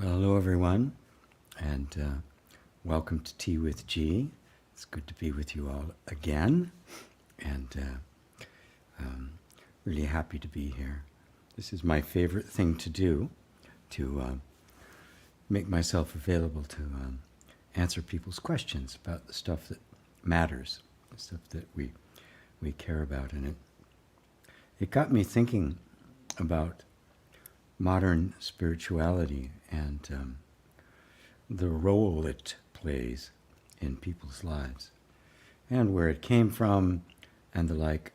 Well, hello everyone, and welcome to Tea with G. It's good to be with you all again, and really happy to be here. This is my favorite thing to do, to make myself available to answer people's questions about the stuff that matters, the stuff that we care about. And it got me thinking about modern spirituality and the role it plays in people's lives and where it came from and the like.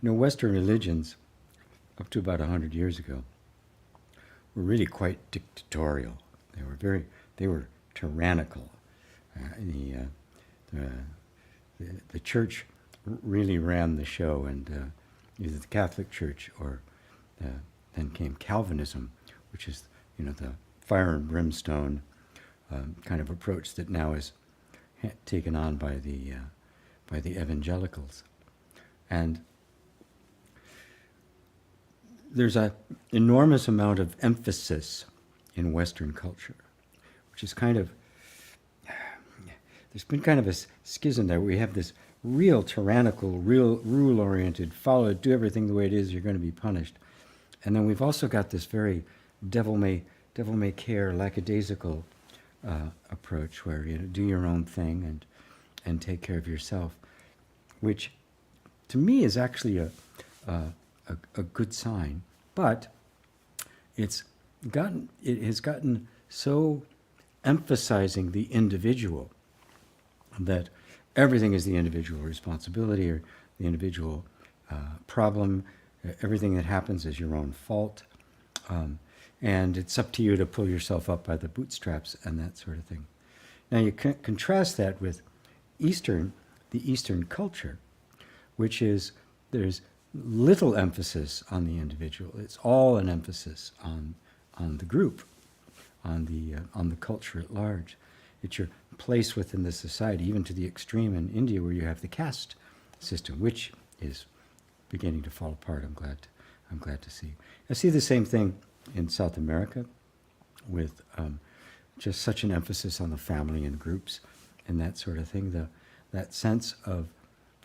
Western religions up to about 100 years ago were really quite dictatorial. They were tyrannical. The church really ran the show, and either the Catholic Church or then came Calvinism, which is, the fire and brimstone kind of approach that now is taken on by the evangelicals. And there's an enormous amount of emphasis in Western culture, which is there's been kind of a schism there. We have this real tyrannical, real rule-oriented, do everything the way it is, you're going to be punished. And then we've also got this very devil may care, lackadaisical approach where do your own thing and take care of yourself, which to me is actually a good sign. But it has gotten so emphasizing the individual that everything is the individual responsibility or the individual problem. Everything that happens is your own fault. And it's up to you to pull yourself up by the bootstraps and that sort of thing. Now you can contrast that with the Eastern culture, which is there's little emphasis on the individual. It's all an emphasis on the group, on the culture at large. It's your place within the society, even to the extreme in India where you have the caste system, which is beginning to fall apart. I'm glad to see. I see the same thing in South America with just such an emphasis on the family and groups and that sort of thing. That sense of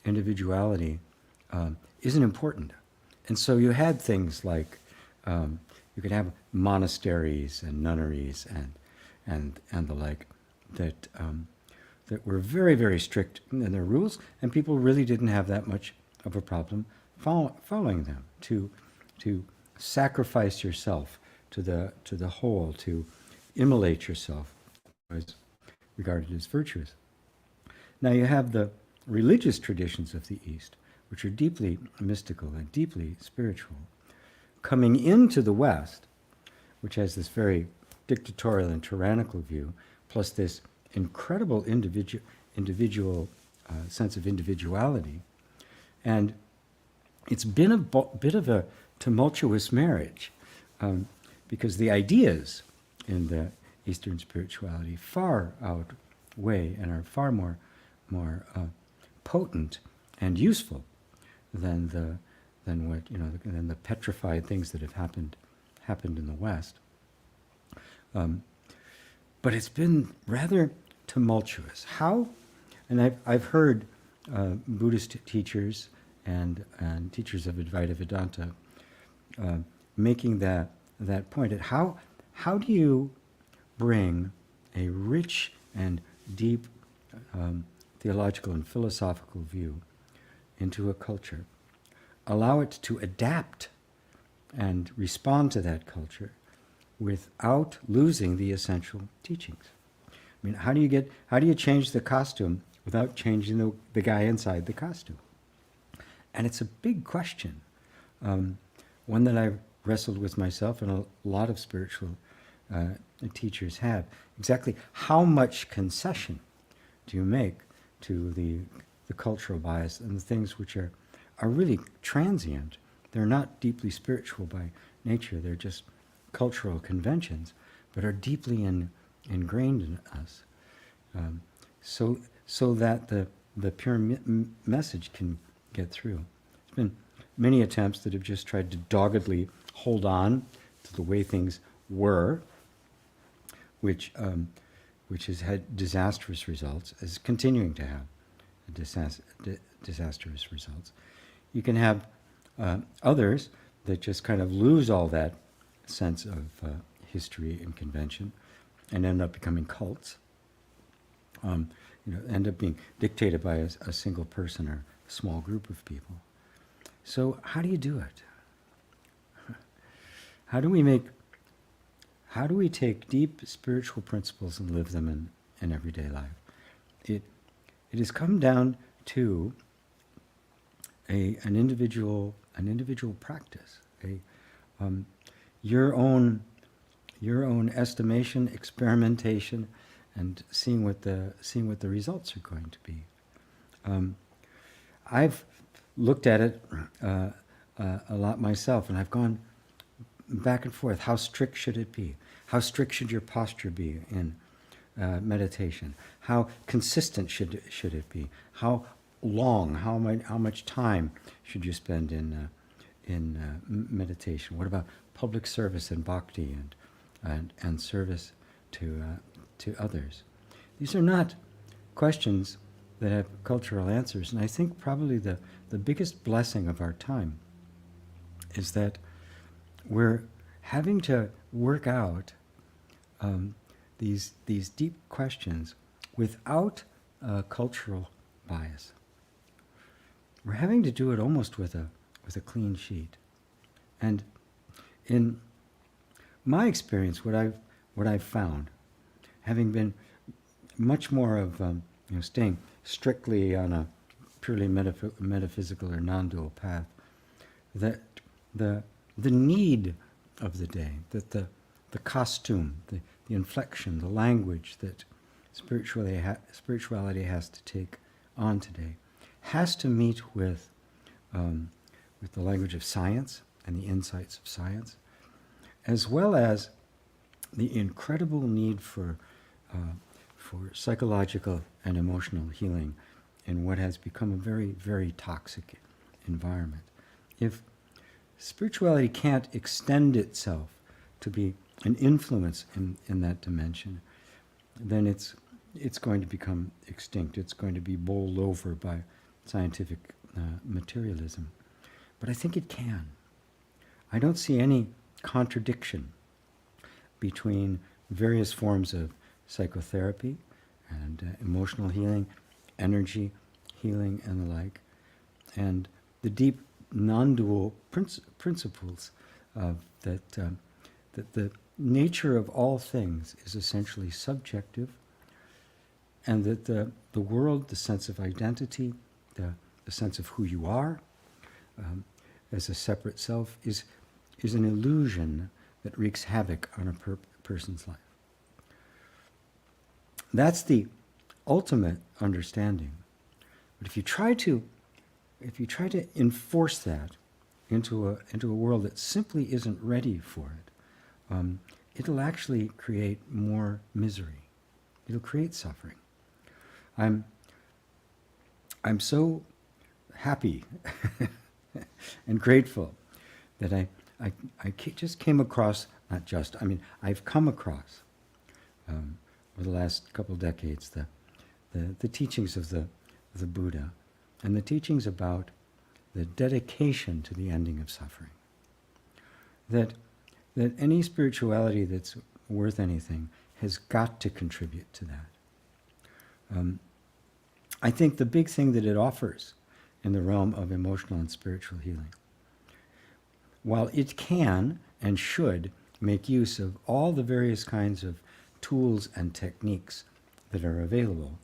individuality isn't important. And so you had things like you could have monasteries and nunneries and the like that were very, very strict in their rules, and people really didn't have that much of a problem following them. To sacrifice yourself to the whole, to immolate yourself, was regarded as virtuous. Now you have the religious traditions of the East, which are deeply mystical and deeply spiritual, coming into the West, which has this very dictatorial and tyrannical view, plus this incredible individual sense of individuality. And it's been a bit of a tumultuous marriage because the ideas in the Eastern spirituality far outweigh and are far more potent and useful than the petrified things that have happened in the West. But it's been rather tumultuous. How? And I've heard Buddhist teachers and teachers of Advaita Vedanta making that point at how do you bring a rich and deep theological and philosophical view into a culture, allow it to adapt and respond to that culture without losing the essential teachings. I mean, how do you change the costume without changing the guy inside the costume? And it's a big question, one that I've wrestled with myself and a lot of spiritual teachers have. Exactly how much concession do you make to the cultural bias and the things which are really transient? They're not deeply spiritual by nature. They're just cultural conventions, but are deeply ingrained in us, so that the pure message can get through. There's been many attempts that have just tried to doggedly hold on to the way things were which has had disastrous results, is continuing to have disastrous results. You can have others that just kind of lose all that sense of history and convention and end up becoming cults. End up being dictated by a single person or a small group of people. So how do you do it? How do we take deep spiritual principles and live them in everyday life? It has come down to an individual practice, your own estimation, experimentation, and seeing what the results are going to be. I've looked at it a lot myself, and I've gone back and forth. How strict should it be? How strict should your posture be in meditation? How consistent should it be? How long? How much time should you spend in meditation? What about public service and bhakti and service to others? These are not questions that have cultural answers, and I think probably the biggest blessing of our time is that we're having to work out these deep questions without cultural bias. We're having to do it almost with a clean sheet. And in my experience, what I've found, having been much more of staying strictly on a purely metaphysical or non-dual path, that the need of the day, that the costume, the inflection, the language that spirituality has to take on today, has to meet with the language of science and the insights of science, as well as the incredible need for psychological and emotional healing in what has become a very, very toxic environment. If spirituality can't extend itself to be an influence in that dimension, then it's going to become extinct. It's going to be bowled over by scientific materialism. But I think it can. I don't see any contradiction between various forms of psychotherapy and emotional healing, energy healing, and the like, and the deep non-dual principles that the nature of all things is essentially subjective, and that the world, the sense of identity, the sense of who you are as a separate self is an illusion that wreaks havoc on a person's life. That's the ultimate understanding. But if you try to enforce that into a world that simply isn't ready for it, it'll actually create more misery. It'll create suffering. I'm so happy and grateful that I just came across, I've come across over the last couple of decades the teachings of the Buddha and the teachings about the dedication to the ending of suffering. That any spirituality that's worth anything has got to contribute to that. I think the big thing that it offers in the realm of emotional and spiritual healing, while it can and should make use of all the various kinds of tools and techniques that are available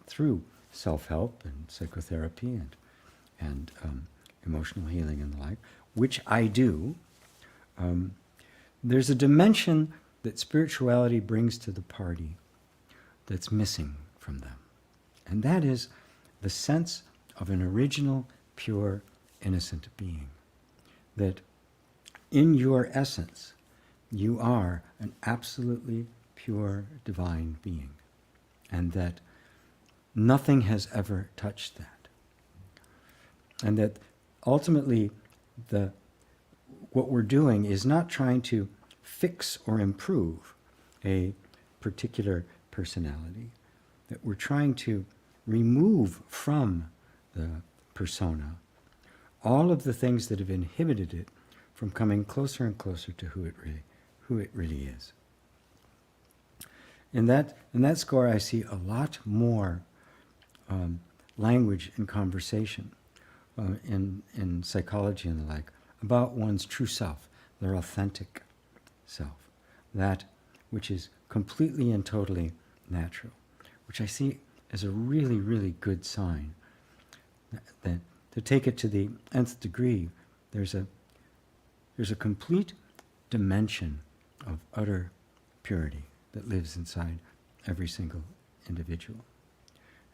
through self-help and psychotherapy and emotional healing and the like, which I do, there's a dimension that spirituality brings to the party that's missing from them. And that is the sense of an original, pure, innocent being. That in your essence, you are an absolutely pure, divine being. And that nothing has ever touched that. And that ultimately what we're doing is not trying to fix or improve a particular personality, that we're trying to remove from the persona all of the things that have inhibited it from coming closer and closer to who it really is. In that score, I see a lot more language and conversation in psychology and the like about one's true self, their authentic self, that which is completely and totally natural, which I see as a really, really good sign. That to take it to the nth degree, there's a complete dimension of utter purity that lives inside every single individual.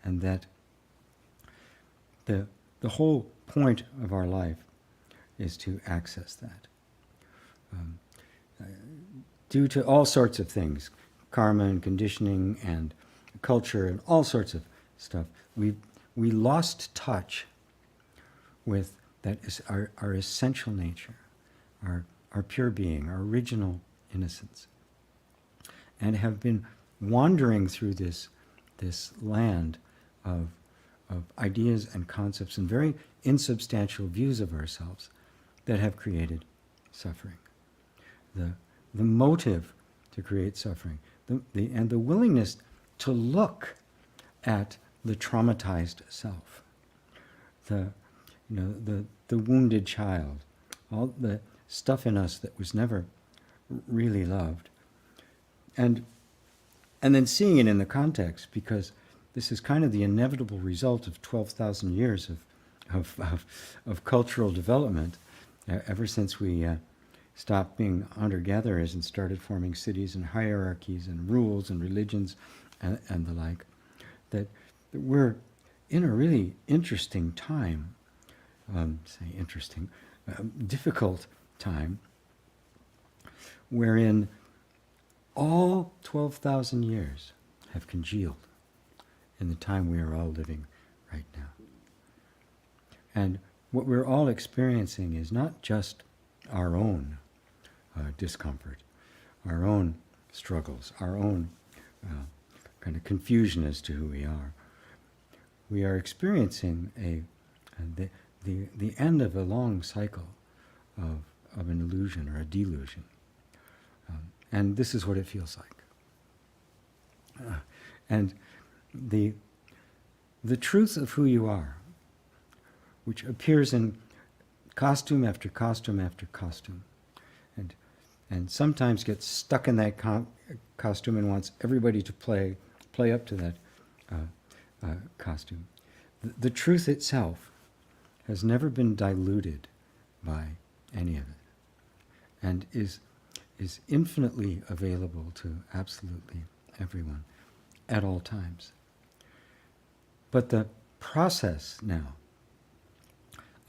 And that the whole point of our life is to access that. Due to all sorts of things, karma and conditioning and culture and all sorts of stuff, we lost touch with that is our essential nature, our pure being, our original innocence, and have been wandering through this land of ideas and concepts and very insubstantial views of ourselves that have created suffering. The motive to create suffering, and the willingness to look at the traumatized self, the wounded child, all the stuff in us that was never really loved, and then seeing it in the context, because this is kind of the inevitable result of 12,000 years of cultural development, ever since we stopped being hunter-gatherers and started forming cities and hierarchies and rules and religions and the like, that we're in a really interesting time, difficult time, wherein all 12,000 years have congealed in the time we are all living right now. And what we're all experiencing is not just our own discomfort, our own struggles, our own kind of confusion as to who we are. We are experiencing the end of a long cycle of an illusion or a delusion. And this is what it feels like. And the truth of who you are, which appears in costume after costume after costume, and sometimes gets stuck in that costume and wants everybody to play up to that costume. The truth itself has never been diluted by any of it, and is infinitely available to absolutely everyone at all times. But the process now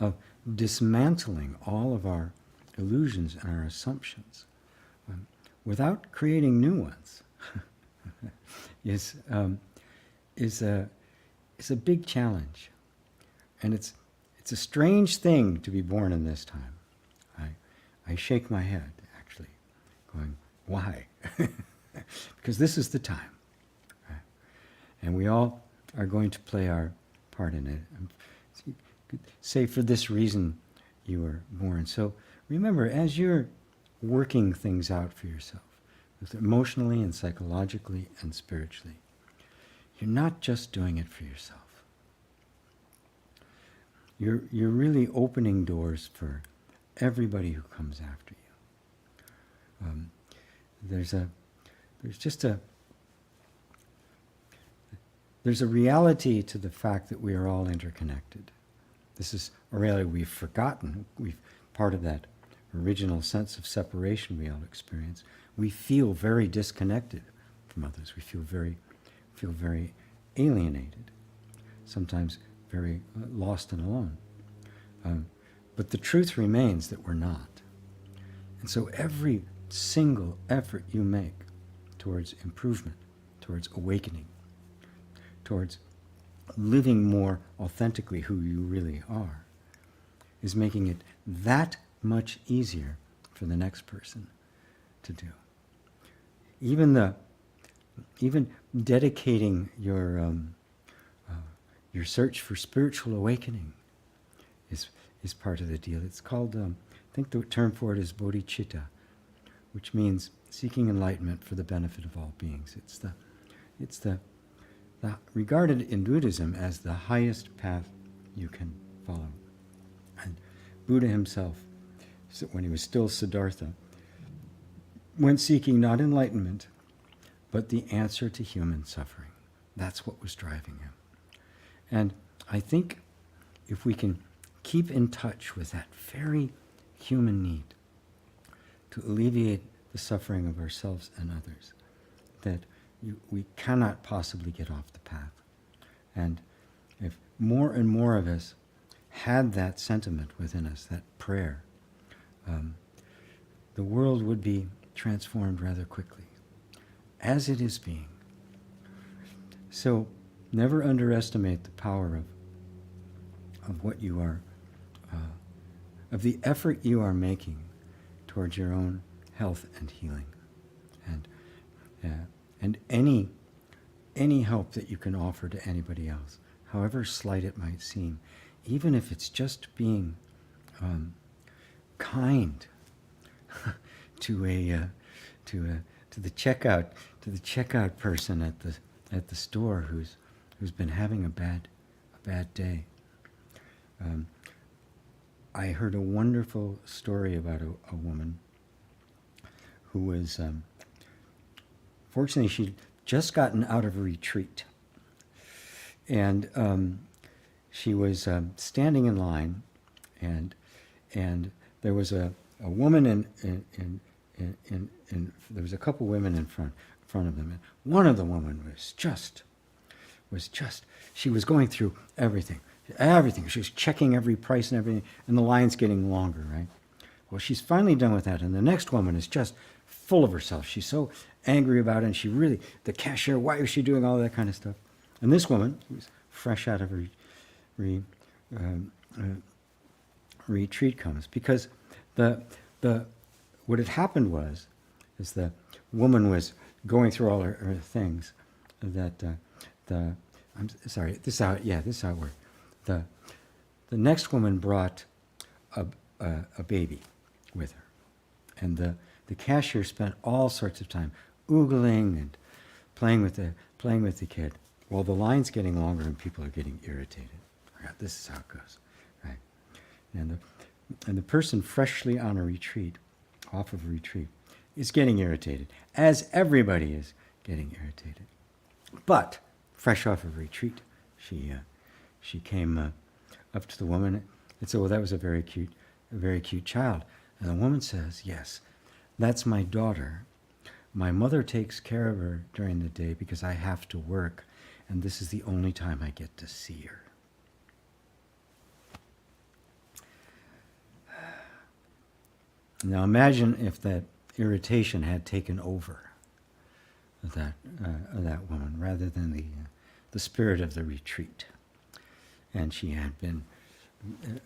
of dismantling all of our illusions and our assumptions without creating new ones is a big challenge. And it's a strange thing to be born in this time. I shake my head, actually, going, why? Because this is the time. Right? And we all are going to play our part in it. Say, for this reason you were born. So remember, as you're working things out for yourself, both emotionally and psychologically and spiritually, you're not just doing it for yourself. You're really opening doors for everybody who comes after you. There's a reality to the fact that we are all interconnected. This is a reality we've forgotten. Part of that original sense of separation we all experience. We feel very disconnected from others. We feel very alienated, sometimes very lost and alone. But the truth remains that we're not. And so every single effort you make towards improvement, towards awakening, towards living more authentically who you really are, is making it that much easier for the next person to do. even dedicating your search for spiritual awakening is part of the deal. It's called, I think the term for it is bodhicitta, which means seeking enlightenment for the benefit of all beings. It's the regarded in Buddhism as the highest path you can follow. And Buddha himself, when he was still Siddhartha, went seeking not enlightenment, but the answer to human suffering. That's what was driving him. And I think if we can keep in touch with that very human need to alleviate the suffering of ourselves and others, that we cannot possibly get off the path. And if more and more of us had that sentiment within us, that prayer, the world would be transformed rather quickly, as it is being. So never underestimate the power of what you are, of the effort you are making towards your own health and healing, and any help that you can offer to anybody else, however slight it might seem, even if it's just being kind to the checkout person at the store who's been having a bad day. I heard a wonderful story about a woman who was, fortunately, she'd just gotten out of a retreat. And she was standing in line, and there was a woman in there was a couple women in front of them. And one of the women was just, she was going through everything. She was checking every price and everything, and the line's getting longer, right? Well, she's finally done with that, and the next woman is just full of herself. She's so angry about it, and she really, the cashier, why is she doing all that kind of stuff? And this woman, who was fresh out of her retreat, comes because what had happened is the woman was going through all her things that I'm sorry, this is how it worked. The next woman brought a baby with her, and the cashier spent all sorts of time oogling and playing with the kid, while the line's getting longer and people are getting irritated. This is how it goes, right? And the person freshly on a retreat, off of a retreat, is getting irritated, as everybody is getting irritated. But fresh off of retreat, she came up to the woman and said, "Well, that was a very cute child." And the woman says, "Yes, that's my daughter. My mother takes care of her during the day because I have to work, and this is the only time I get to see her." Now imagine if that irritation had taken over that woman rather than the spirit of the retreat, and she had been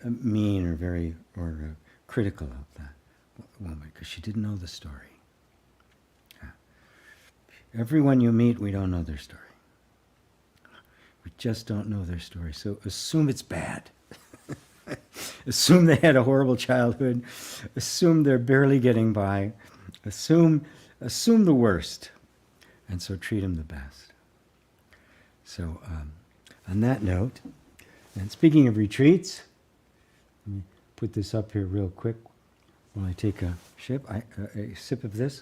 mean or critical of that woman because she didn't know the story. Everyone you meet, we don't know their story. We just don't know their story. So assume it's bad. Assume they had a horrible childhood. Assume they're barely getting by. Assume the worst. And so treat them the best. So on that note, and speaking of retreats, let me put this up here real quick while I take a sip of this.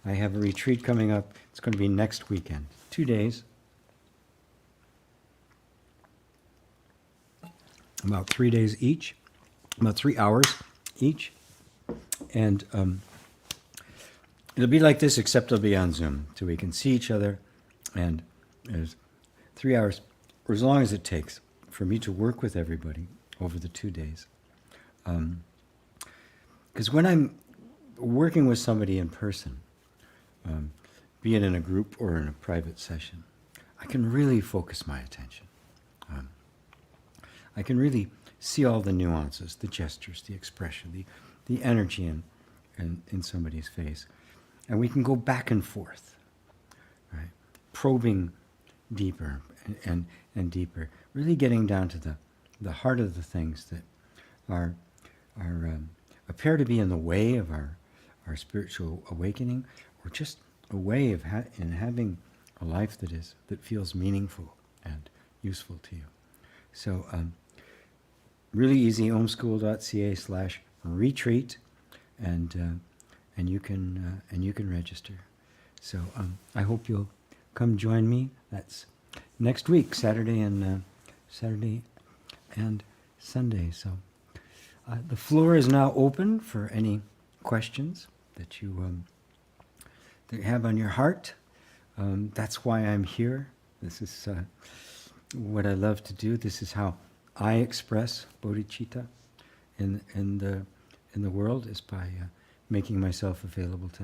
I have a retreat coming up. It's going to be next weekend. 2 days. About 3 days each. About 3 hours each. And it'll be like this, except it'll be on Zoom. So we can see each other. And there's 3 hours, or as long as it takes, for me to work with everybody over the 2 days. Because when I'm working with somebody in person, be it in a group or in a private session, I can really focus my attention. I can really see all the nuances, the gestures, the expression, the energy in somebody's face. And we can go back and forth, right? Probing deeper and deeper, really getting down to the heart of the things that are appear to be in the way of our spiritual awakening, or just a way of having a life that feels meaningful and useful to you. So really easy, omschool.ca/retreat, and you can register. So I hope you'll come join me. That's next week, Saturday and Sunday. So the floor is now open for any questions that you have on your heart. That's why I'm here. This is what I love to do. This is how I express bodhicitta in the world, is by making myself available to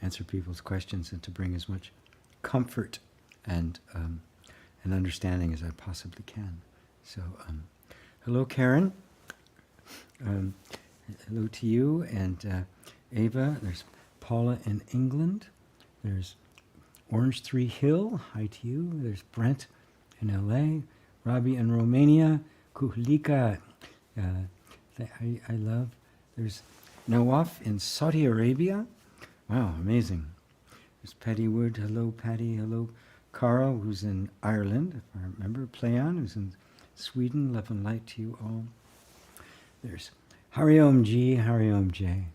answer people's questions and to bring as much comfort and understanding as I possibly can. So, hello, Karen. Hello to you and Ava. There's Paula in England. There's Orange 3 Hill. Hi to you. There's Brent in LA. Robbie in Romania. Kuhlika. I love. There's Nawaf in Saudi Arabia. Wow, amazing. There's Patty Wood. Hello, Patty. Hello, Carl, who's in Ireland, if I remember. Playan, who's in Sweden. Love and light to you all. There's Hariom G, Hariom J.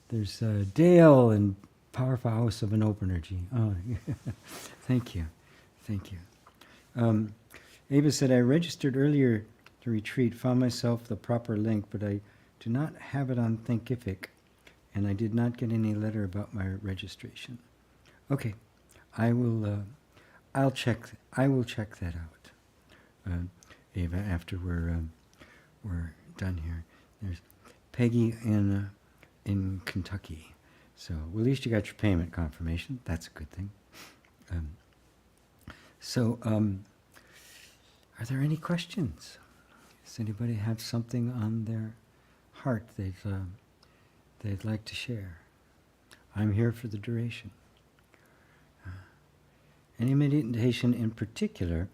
There's Dale in Powerful House of an Opener G. Oh, thank you. Thank you. Ava said, I registered earlier to retreat, found myself the proper link, but I do not have it on Thinkific, and I did not get any letter about my registration. Okay, I will check that out, Ava, after we're done here. There's Peggy in Kentucky. So, well, at least you got your payment confirmation. That's a good thing. Are there any questions? Does anybody have something on their heart they'd like to share? I'm here for the duration. Any meditation in particular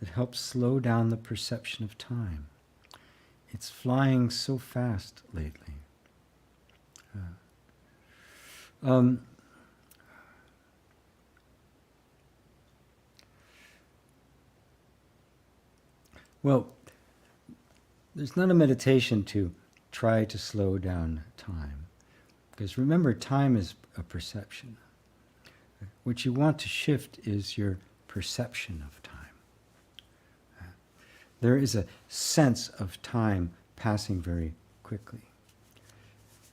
that helps slow down the perception of time? It's flying so fast lately. Well, there's not a meditation to try to slow down time. Because remember, time is a perception. What you want to shift is your perception of time. There is a sense of time passing very quickly.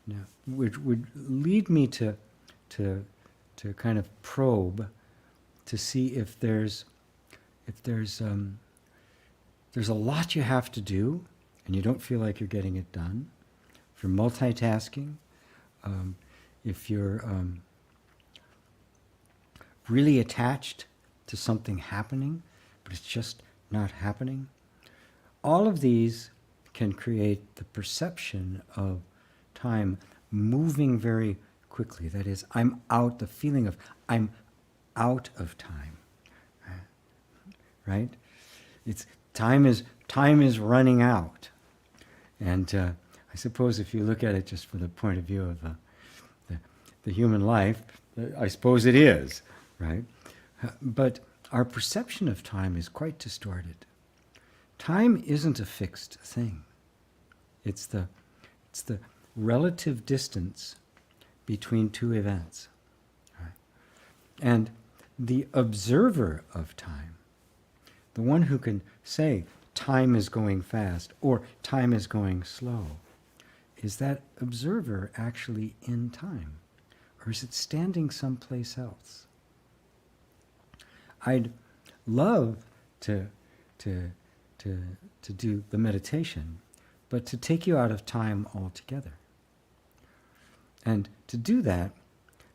Now, which would lead me to kind of probe to see if there's a lot you have to do and you don't feel like you're getting it done. If you're multitasking, if you're really attached to something happening, but it's just not happening. All of these can create the perception of time moving very quickly. That is, the feeling of I'm out of time. Right? Time is running out. And I suppose if you look at it just from the point of view of the human life, I suppose it is, right? But our perception of time is quite distorted. Time isn't a fixed thing. It's the relative distance between two events. Right? And the observer of time, the one who can say time is going fast or time is going slow, is that observer actually in time? Or is it standing someplace else? I'd love to do the meditation, but to take you out of time altogether. And to do that,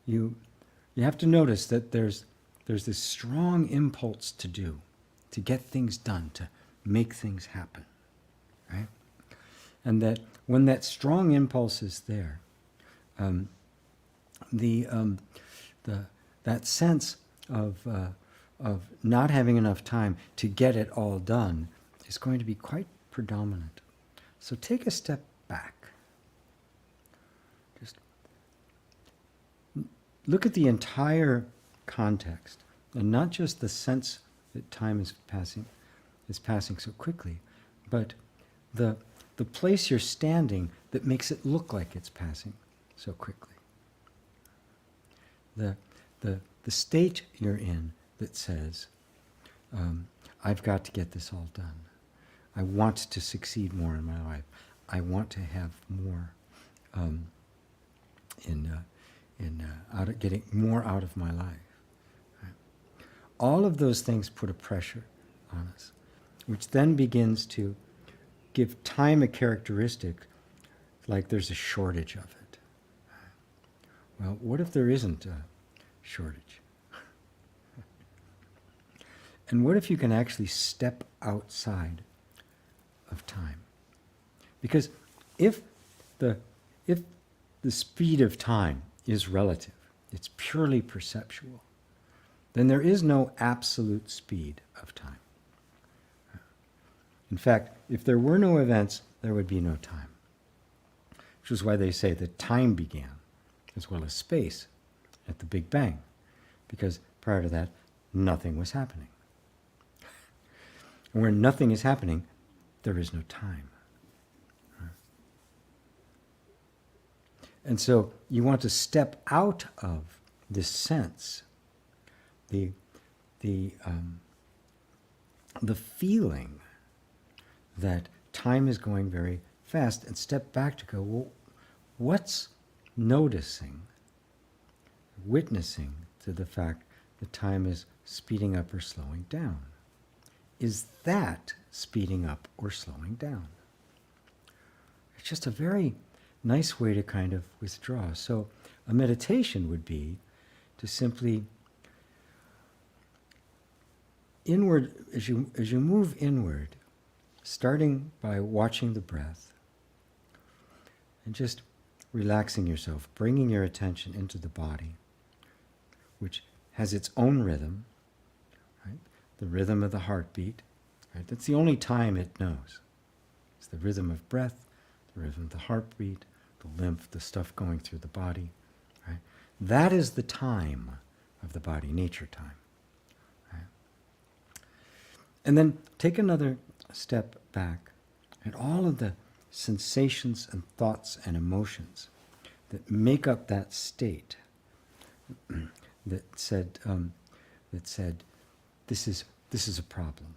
you have to notice that there's this strong impulse to do, to get things done, to make things happen, right? And that when that strong impulse is there, um, the, that sense of not having enough time to get it all done is going to be quite predominant. So take a step back. Just look at the entire context, and not just the sense that time is passing so quickly, but the place you're standing that makes it look like it's passing so quickly. The state you're in that says, I've got to get this all done. I want to succeed more in my life. I want to have more getting more out of my life. Right? All of those things put a pressure on us, which then begins to give time a characteristic like there's a shortage of it. Well, what if there isn't a shortage? And what if you can actually step outside of time? Because if the speed of time is relative, it's purely perceptual, then there is no absolute speed of time. In fact, if there were no events, there would be no time. Which is why they say that time began, as well as space, at the Big Bang. Because prior to that, nothing was happening. And where nothing is happening, there is no time. And so you want to step out of this sense, the feeling that time is going very fast, and step back to go, well, what's noticing, witnessing to the fact that time is speeding up or slowing down? Is that speeding up or slowing down? It's just a very nice way to kind of withdraw. So a meditation would be to simply inward, as you move inward, starting by watching the breath and just relaxing yourself, bringing your attention into the body, which has its own rhythm, right? The rhythm of the heartbeat, right? That's the only time it knows. It's the rhythm of breath, the rhythm of the heartbeat, the lymph, the stuff going through the body, right? That is the time of the body, nature time. Right? And then take another step back at all of the sensations and thoughts and emotions that make up that state that said this is a problem.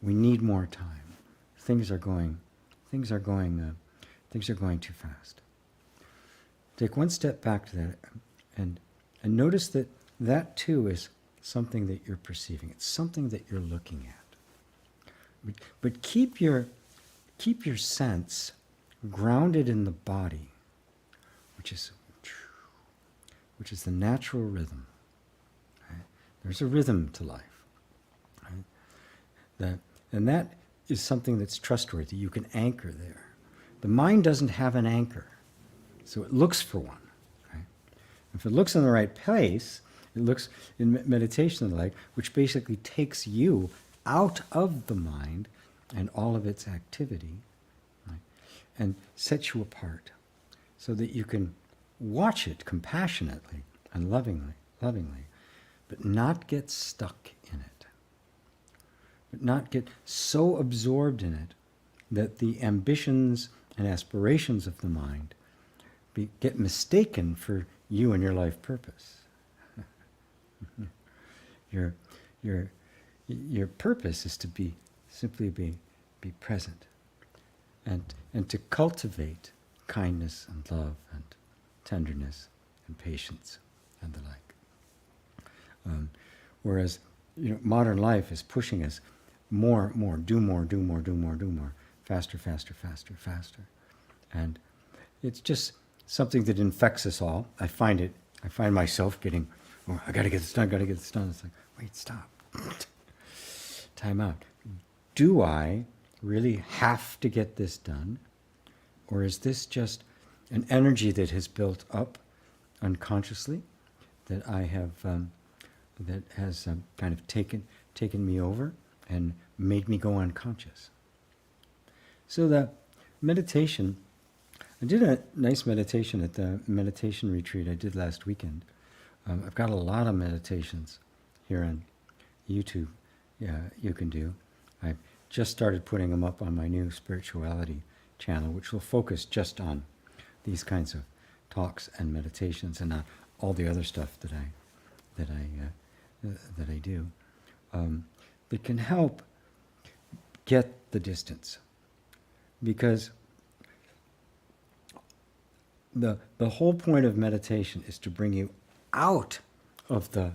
We need more time. Things are going too fast. Take one step back to that and notice that that too is something that you're perceiving. It's something that you're looking at. But keep your sense grounded in the body, which is the natural rhythm. Right? There's a rhythm to life. Right? And that is something that's trustworthy. You can anchor there. The mind doesn't have an anchor, so it looks for one. Right? If it looks in the right place, it looks in meditation and the like, which basically takes you out of the mind and all of its activity, right? And sets you apart so that you can watch it compassionately and lovingly, but not get stuck in it. But not get so absorbed in it that the ambitions and aspirations of the mind get mistaken for you and your life purpose. Your purpose is to simply be present and to cultivate kindness and love and tenderness and patience and the like. Whereas modern life is pushing us more, do more, faster. And it's just something that infects us all. I find myself getting, I gotta get this done. It's like, wait, stop. Time out. Do I really have to get this done? Or is this just an energy that has built up unconsciously, that I have, that has kind of taken me over and made me go unconscious. So the meditation, I did a nice meditation at the meditation retreat I did last weekend. I've got a lot of meditations here on YouTube. You can do. I've just started putting them up on my new spirituality channel, which will focus just on these kinds of talks and meditations and not all the other stuff that I do. That can help get the distance, because the whole point of meditation is to bring you out of the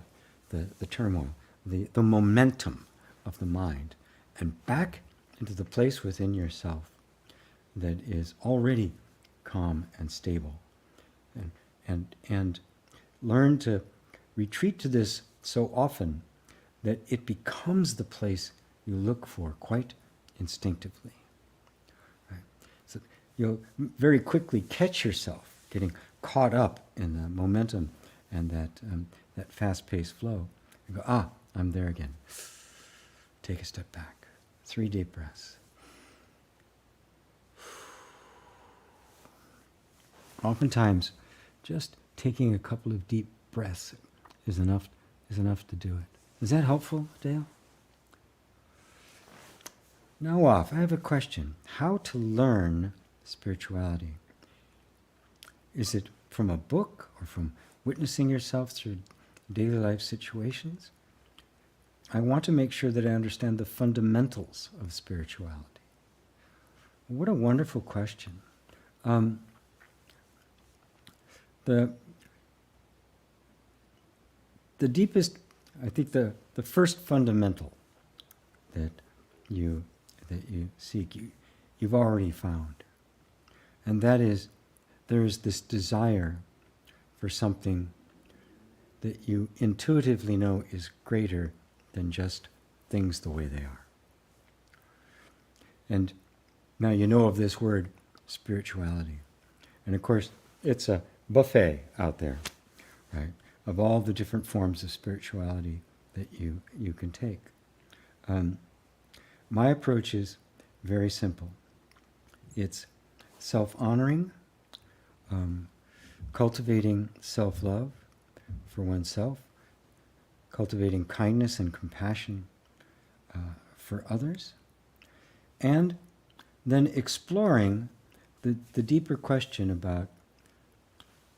turmoil, the momentum of the mind, and back into the place within yourself that is already calm and stable, and learn to retreat to this so often that it becomes the place you look for quite instinctively. Right? So you'll very quickly catch yourself getting caught up in the momentum and that fast-paced flow, and go, I'm there again. Take a step back. 3 deep breaths. Oftentimes, just taking a couple of deep breaths is enough to do it. Is that helpful, Dale? Now off, I have a question. How to learn spirituality? Is it from a book or from witnessing yourself through daily life situations? I want to make sure that I understand the fundamentals of spirituality. What a wonderful question. The deepest, I think the first fundamental that you seek, you've already found. And that is, there is this desire for something that you intuitively know is greater than just things the way they are. And now you know of this word, spirituality. And of course, it's a buffet out there, right, of all the different forms of spirituality that you can take. My approach is very simple. It's self-honoring, cultivating self-love for oneself, cultivating kindness and compassion for others, and then exploring the deeper question about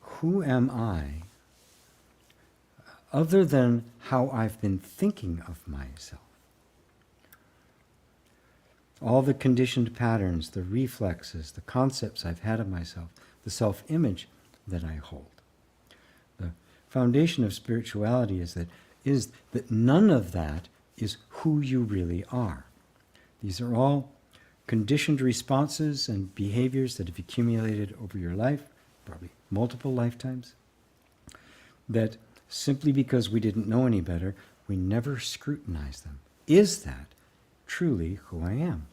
who am I, other than how I've been thinking of myself. All the conditioned patterns, the reflexes, the concepts I've had of myself, the self-image that I hold. The foundation of spirituality is that none of that is who you really are. These are all conditioned responses and behaviors that have accumulated over your life, probably multiple lifetimes, that simply because we didn't know any better, we never scrutinized them. Is that truly who I am?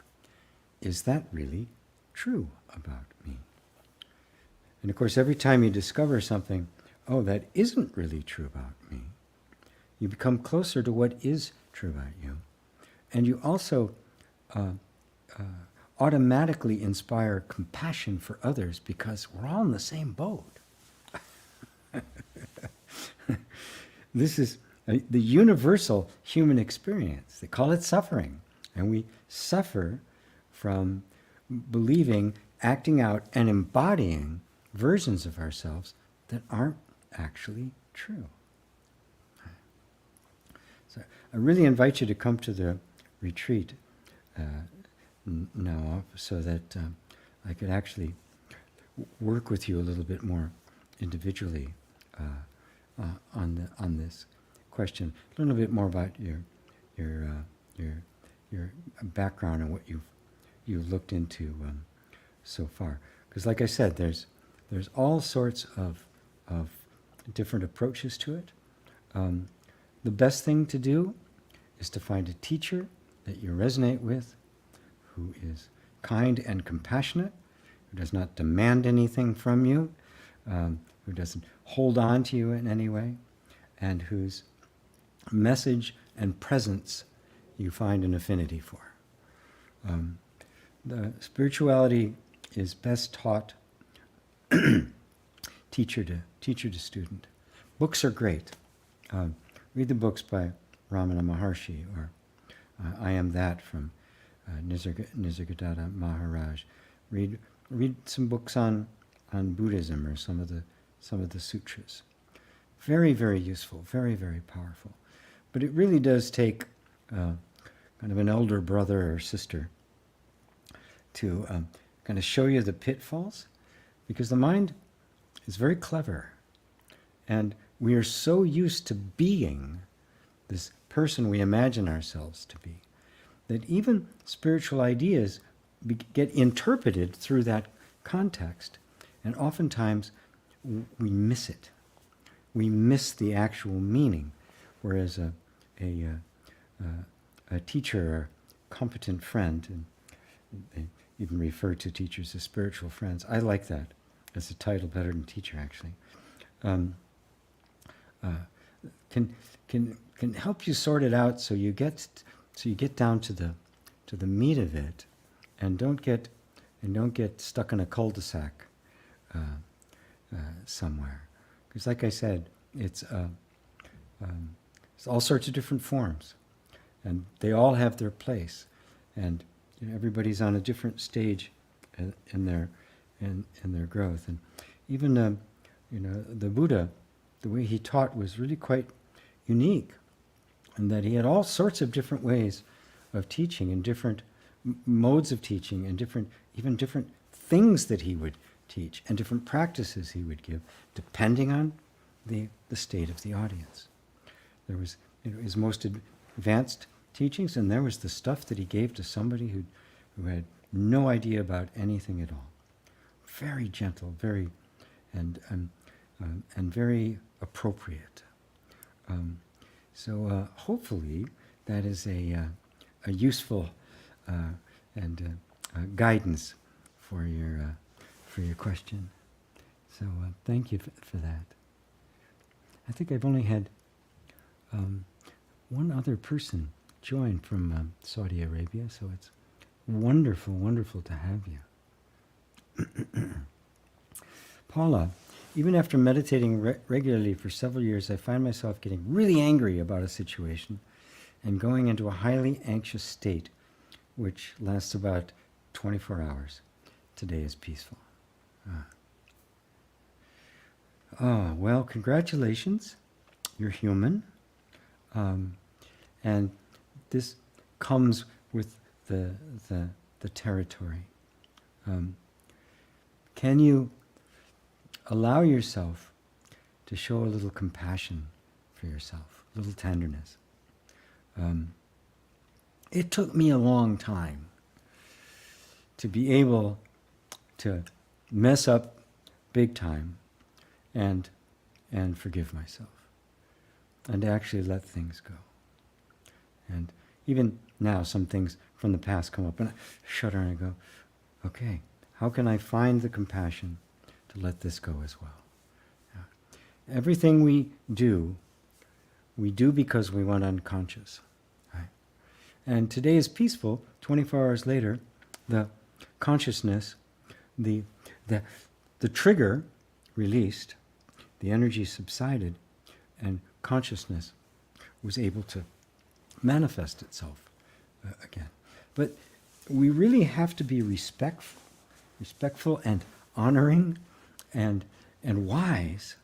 Is that really true about me? And of course, every time you discover something, that isn't really true about me, you become closer to what is true about you. And you also automatically inspire compassion for others, because we're all in the same boat. This is the universal human experience. They call it suffering. And we suffer from believing, acting out, and embodying versions of ourselves that aren't actually true. So I really invite you to come to the retreat now, so that I could actually work with you a little bit more individually on this question. Learn a little bit more about your background and what you've looked into so far. Because, like I said, there's all sorts of different approaches to it. The best thing to do is to find a teacher that you resonate with, who is kind and compassionate, who does not demand anything from you, who doesn't hold on to you in any way, and whose message and presence you find an affinity for. The spirituality is best taught teacher to student. Books are great. Read the books by Ramana Maharshi, or I Am That from Nisargadatta Maharaj. Read some books on Buddhism, or some of the sutras. Very, very useful, very, very powerful. But it really does take kind of an elder brother or sister to kind of show you the pitfalls, because the mind is very clever, and we are so used to being this person we imagine ourselves to be, that even spiritual ideas get interpreted through that context, and oftentimes we miss it. We miss the actual meaning, whereas a teacher or competent friend, and they even refer to teachers as spiritual friends. I like that as a title better than teacher, actually. Can help you sort it out, so you get down to the meat of it, and don't get stuck in a cul-de-sac somewhere. Because, like I said, it's all sorts of different forms, and they all have their place, and everybody's on a different stage in their growth. And even the Buddha, the way he taught was really quite unique, in that he had all sorts of different ways of teaching, and different modes of teaching, and even different things that he would teach, and different practices he would give, depending on the state of the audience. There was his most advanced teachings, and there was the stuff that he gave to somebody who had no idea about anything at all. Very gentle, very and very appropriate. So hopefully that is a useful and guidance for your question. So thank you for that. I think I've only had one other person join from Saudi Arabia, so it's wonderful, wonderful to have you. Paula, even after meditating regularly for several years, I find myself getting really angry about a situation and going into a highly anxious state, which lasts about 24 hours. Today is peaceful. Well, congratulations. You're human. And this comes with the territory. Can you allow yourself to show a little compassion for yourself, a little tenderness? It took me a long time to be able to mess up big time and forgive myself, and to actually let things go. And even now, some things from the past come up, and I shudder and I go, okay, how can I find the compassion to let this go as well? Yeah. Everything we do because we went unconscious. Right? And today is peaceful. 24 hours later, the consciousness, the trigger released, the energy subsided, and consciousness was able to manifest itself again. But we really have to be respectful and honoring and wise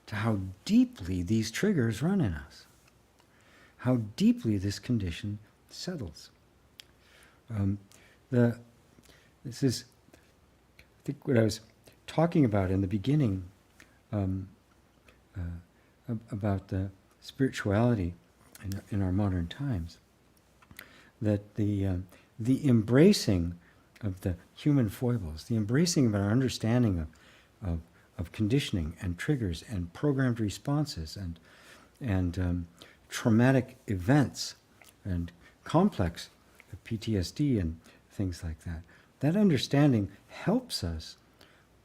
to how deeply these triggers run in us, how deeply this condition settles. This is, I think, what I was talking about in the beginning, about the spirituality in our modern times, that the embracing of the human foibles, the embracing of our understanding of conditioning and triggers and programmed responses and traumatic events and complex PTSD and things like that, that understanding helps us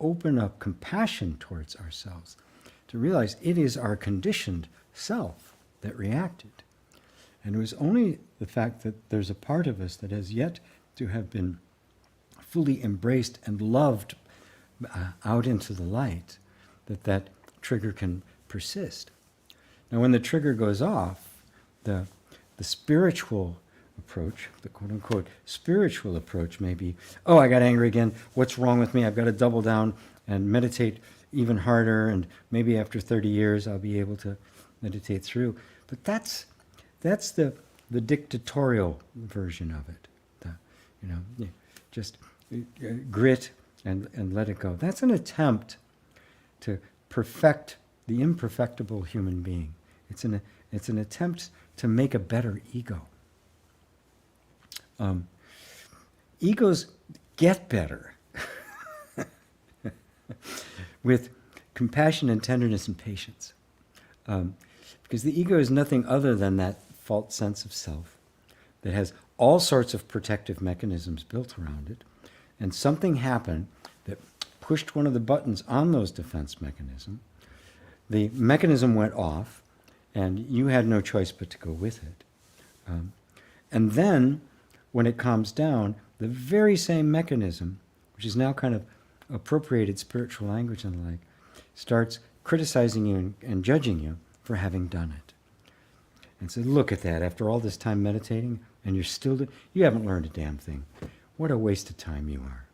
open up compassion towards ourselves, to realize it is our conditioned self that reacted. And it was only the fact that there's a part of us that has yet to have been fully embraced and loved out into the light that trigger can persist. Now when the trigger goes off, the spiritual approach, the quote-unquote spiritual approach may be, oh, I got angry again, what's wrong with me? I've got to double down and meditate even harder, and maybe after 30 years I'll be able to meditate through. But that's the dictatorial version of it. Just grit and let it go. That's an attempt to perfect the imperfectible human being. It's an attempt to make a better ego. Egos get better with compassion and tenderness and patience. Because the ego is nothing other than that false sense of self that has all sorts of protective mechanisms built around it. And something happened that pushed one of the buttons on those defense mechanisms. The mechanism went off, and you had no choice but to go with it. And then, when it calms down, the very same mechanism, which is now kind of appropriated spiritual language and the like, starts criticizing you and judging you for having done it. And so look at that, after all this time meditating, and you haven't learned a damn thing. What a waste of time you are.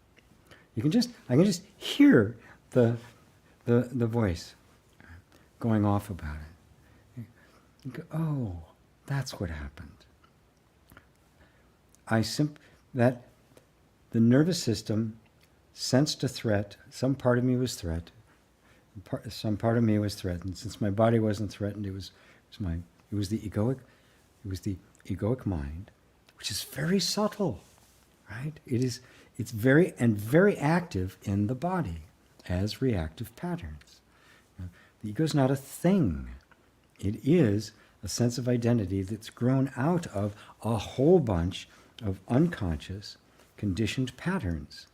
I can just hear the voice going off about it. You go, oh, that's what happened. The nervous system sensed a threat. Some part of me was threatened. Since my body wasn't threatened, it was the egoic mind, which is very subtle, right? It's very active in the body as reactive patterns. The ego is not a thing. It is a sense of identity that's grown out of a whole bunch of unconscious, conditioned patterns.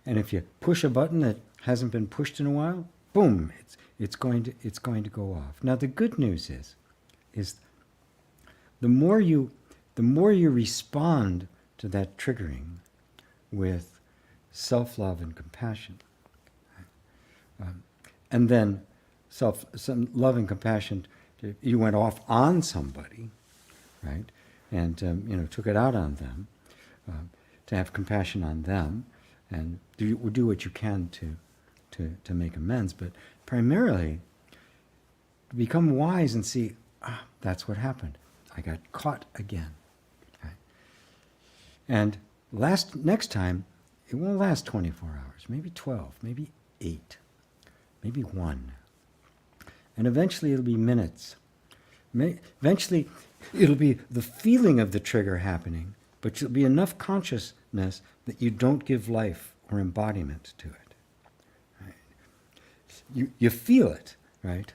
And if you push a button that hasn't been pushed in a while, boom, it's going to go off. Now the good news is the more you respond to that triggering with self-love and compassion, and then some love and compassion, you went off on somebody, right? And took it out on them, to have compassion on them, and do what you can to make amends. But primarily, become wise and see, that's what happened. I got caught again. Okay? And next time, it won't last 24 hours, maybe 12, maybe 8, maybe 1. And eventually it'll be minutes. Eventually it'll be the feeling of the trigger happening, but it'll be enough consciousness that you don't give life or embodiment to it. Right? You feel it, right?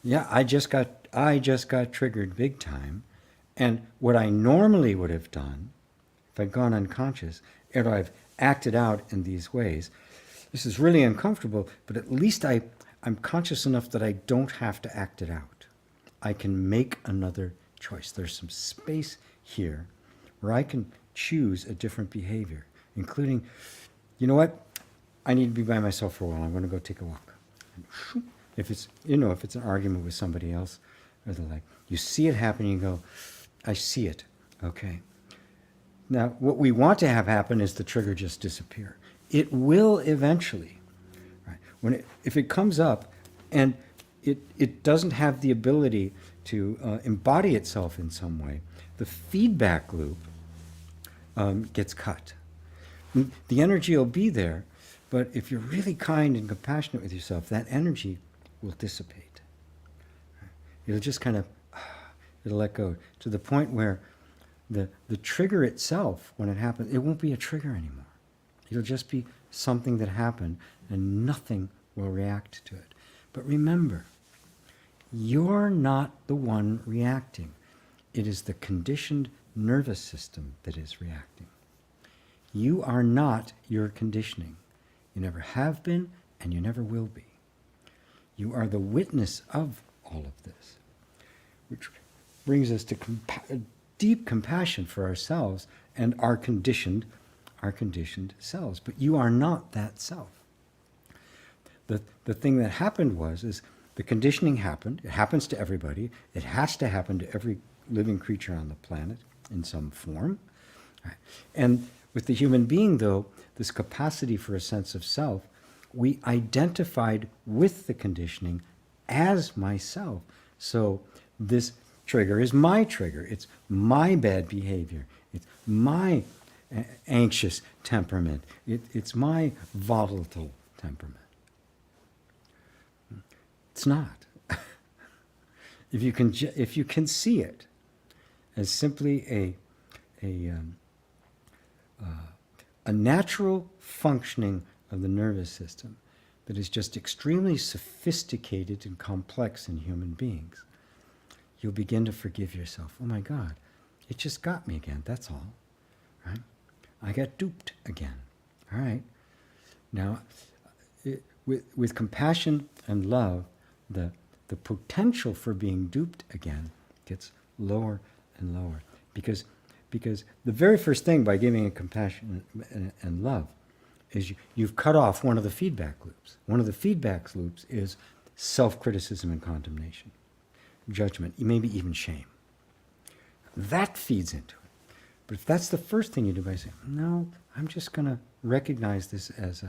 Yeah, I just got triggered big time, and what I normally would have done if I'd gone unconscious, or I've acted out in these ways, this is really uncomfortable, but at least I'm conscious enough that I don't have to act it out. I can make another choice. There's some space here where I can choose a different behavior, including, you know what? I need to be by myself for a while. I'm going to go take a walk. And if it's an argument with somebody else, or the like, you see it happening, you go, I see it. Okay. Now, what we want to have happen is the trigger just disappear. It will eventually, right? If it comes up and it doesn't have the ability to embody itself in some way, the feedback loop gets cut. The energy will be there, but if you're really kind and compassionate with yourself, that energy will dissipate. It'll just kind of, it'll let go to the point where the trigger itself, when it happens, it won't be a trigger anymore. It'll just be something that happened and nothing will react to it. But remember, you're not the one reacting. It is the conditioned nervous system that is reacting. You are not your conditioning. You never have been, and you never will be. You are the witness of all of this, which brings us to deep compassion for ourselves and our conditioned selves. But you are not that self. The thing that happened is the conditioning happened. It happens to everybody. It has to happen to every living creature on the planet in some form. Right? And with the human being, though, this capacity for a sense of self, we identified with the conditioning as myself. So this trigger is my trigger. It's my bad behavior. It's my anxious temperament. It's my volatile temperament. It's not. If you can see it as simply a natural functioning of the nervous system that is just extremely sophisticated and complex in human beings, you'll begin to forgive yourself. Oh my God, it just got me again, that's all. Right? I got duped again. All right. Now, with compassion and love, the potential for being duped again gets lower and lower. Because the very first thing by giving a compassion and love is you've cut off one of the feedback loops. One of the feedback loops is self-criticism and condemnation, judgment, maybe even shame. That feeds into it. But if that's the first thing you do by saying, no, I'm just going to recognize this as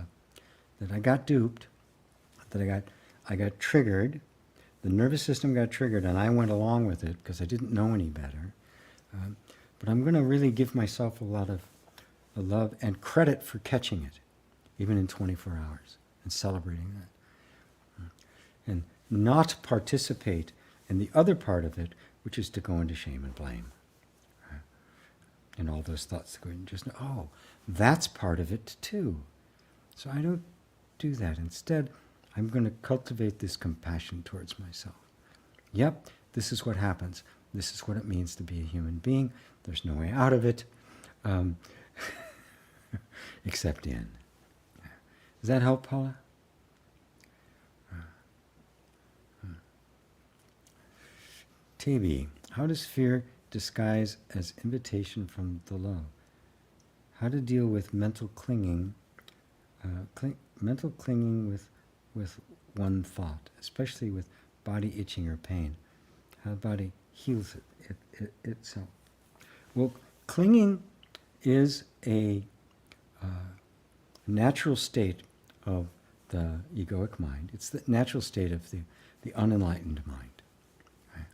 that I got duped, that I got triggered, the nervous system got triggered, and I went along with it because I didn't know any better. But I'm going to really give myself a lot of love and credit for catching it, even in 24 hours, and celebrating that. And not participate in the other part of it, which is to go into shame and blame. And all those thoughts that go in, just know, oh, that's part of it too. So I don't do that. Instead, I'm going to cultivate this compassion towards myself. Yep, this is what happens. This is what it means to be a human being. There's no way out of it, except in. Does that help, Paula? Tabi, how does fear disguise as invitation from the love? How to deal with mental clinging, with one thought, especially with body itching or pain. How the body heals itself. Well, clinging is a natural state of the egoic mind. It's the natural state of the unenlightened mind. Right?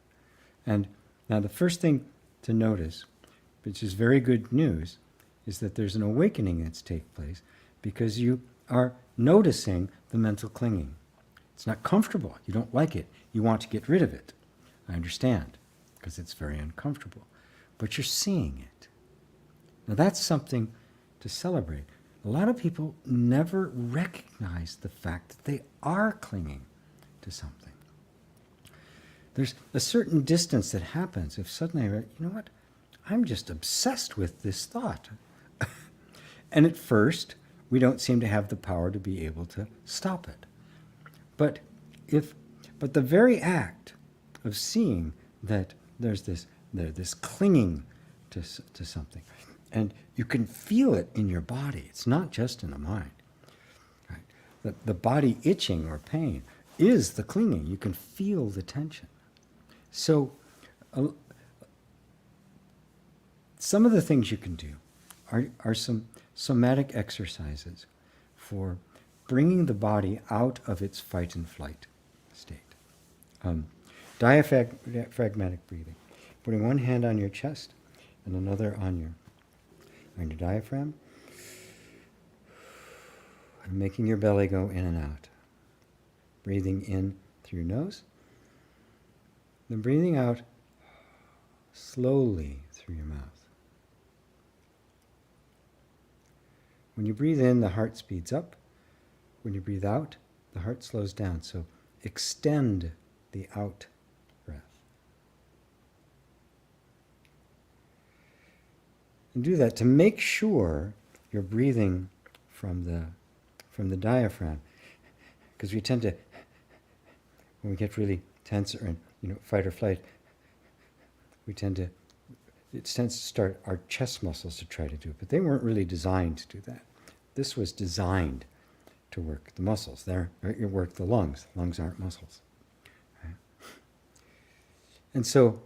And now the first thing to notice, which is very good news, is that there's an awakening that's taking place because you are noticing the mental clinging. It's not comfortable. You don't like it. You want to get rid of it. I understand, because it's very uncomfortable. But you're seeing it. Now that's something to celebrate. A lot of people never recognize the fact that they are clinging to something. There's a certain distance that happens if suddenly, you know what, I'm just obsessed with this thought. And at first, we don't seem to have the power to be able to stop it. But the very act of seeing that there's this clinging to something, and you can feel it in your body. It's not just in the mind. Right? The body itching or pain is the clinging. You can feel the tension. So some of the things you can do are some somatic exercises for bringing the body out of its fight and flight state. Diaphragmatic breathing. Putting one hand on your chest and another on your diaphragm. And making your belly go in and out. Breathing in through your nose. Then breathing out slowly through your mouth. When you breathe in, the heart speeds up. When you breathe out, the heart slows down. So extend the out breath. And do that to make sure you're breathing from the diaphragm, because we tend to, when we get really tense or in fight or flight, it tends to start our chest muscles to try to do it, but they weren't really designed to do that. This was designed to work the muscles. It worked the lungs. Lungs aren't muscles. Right? And so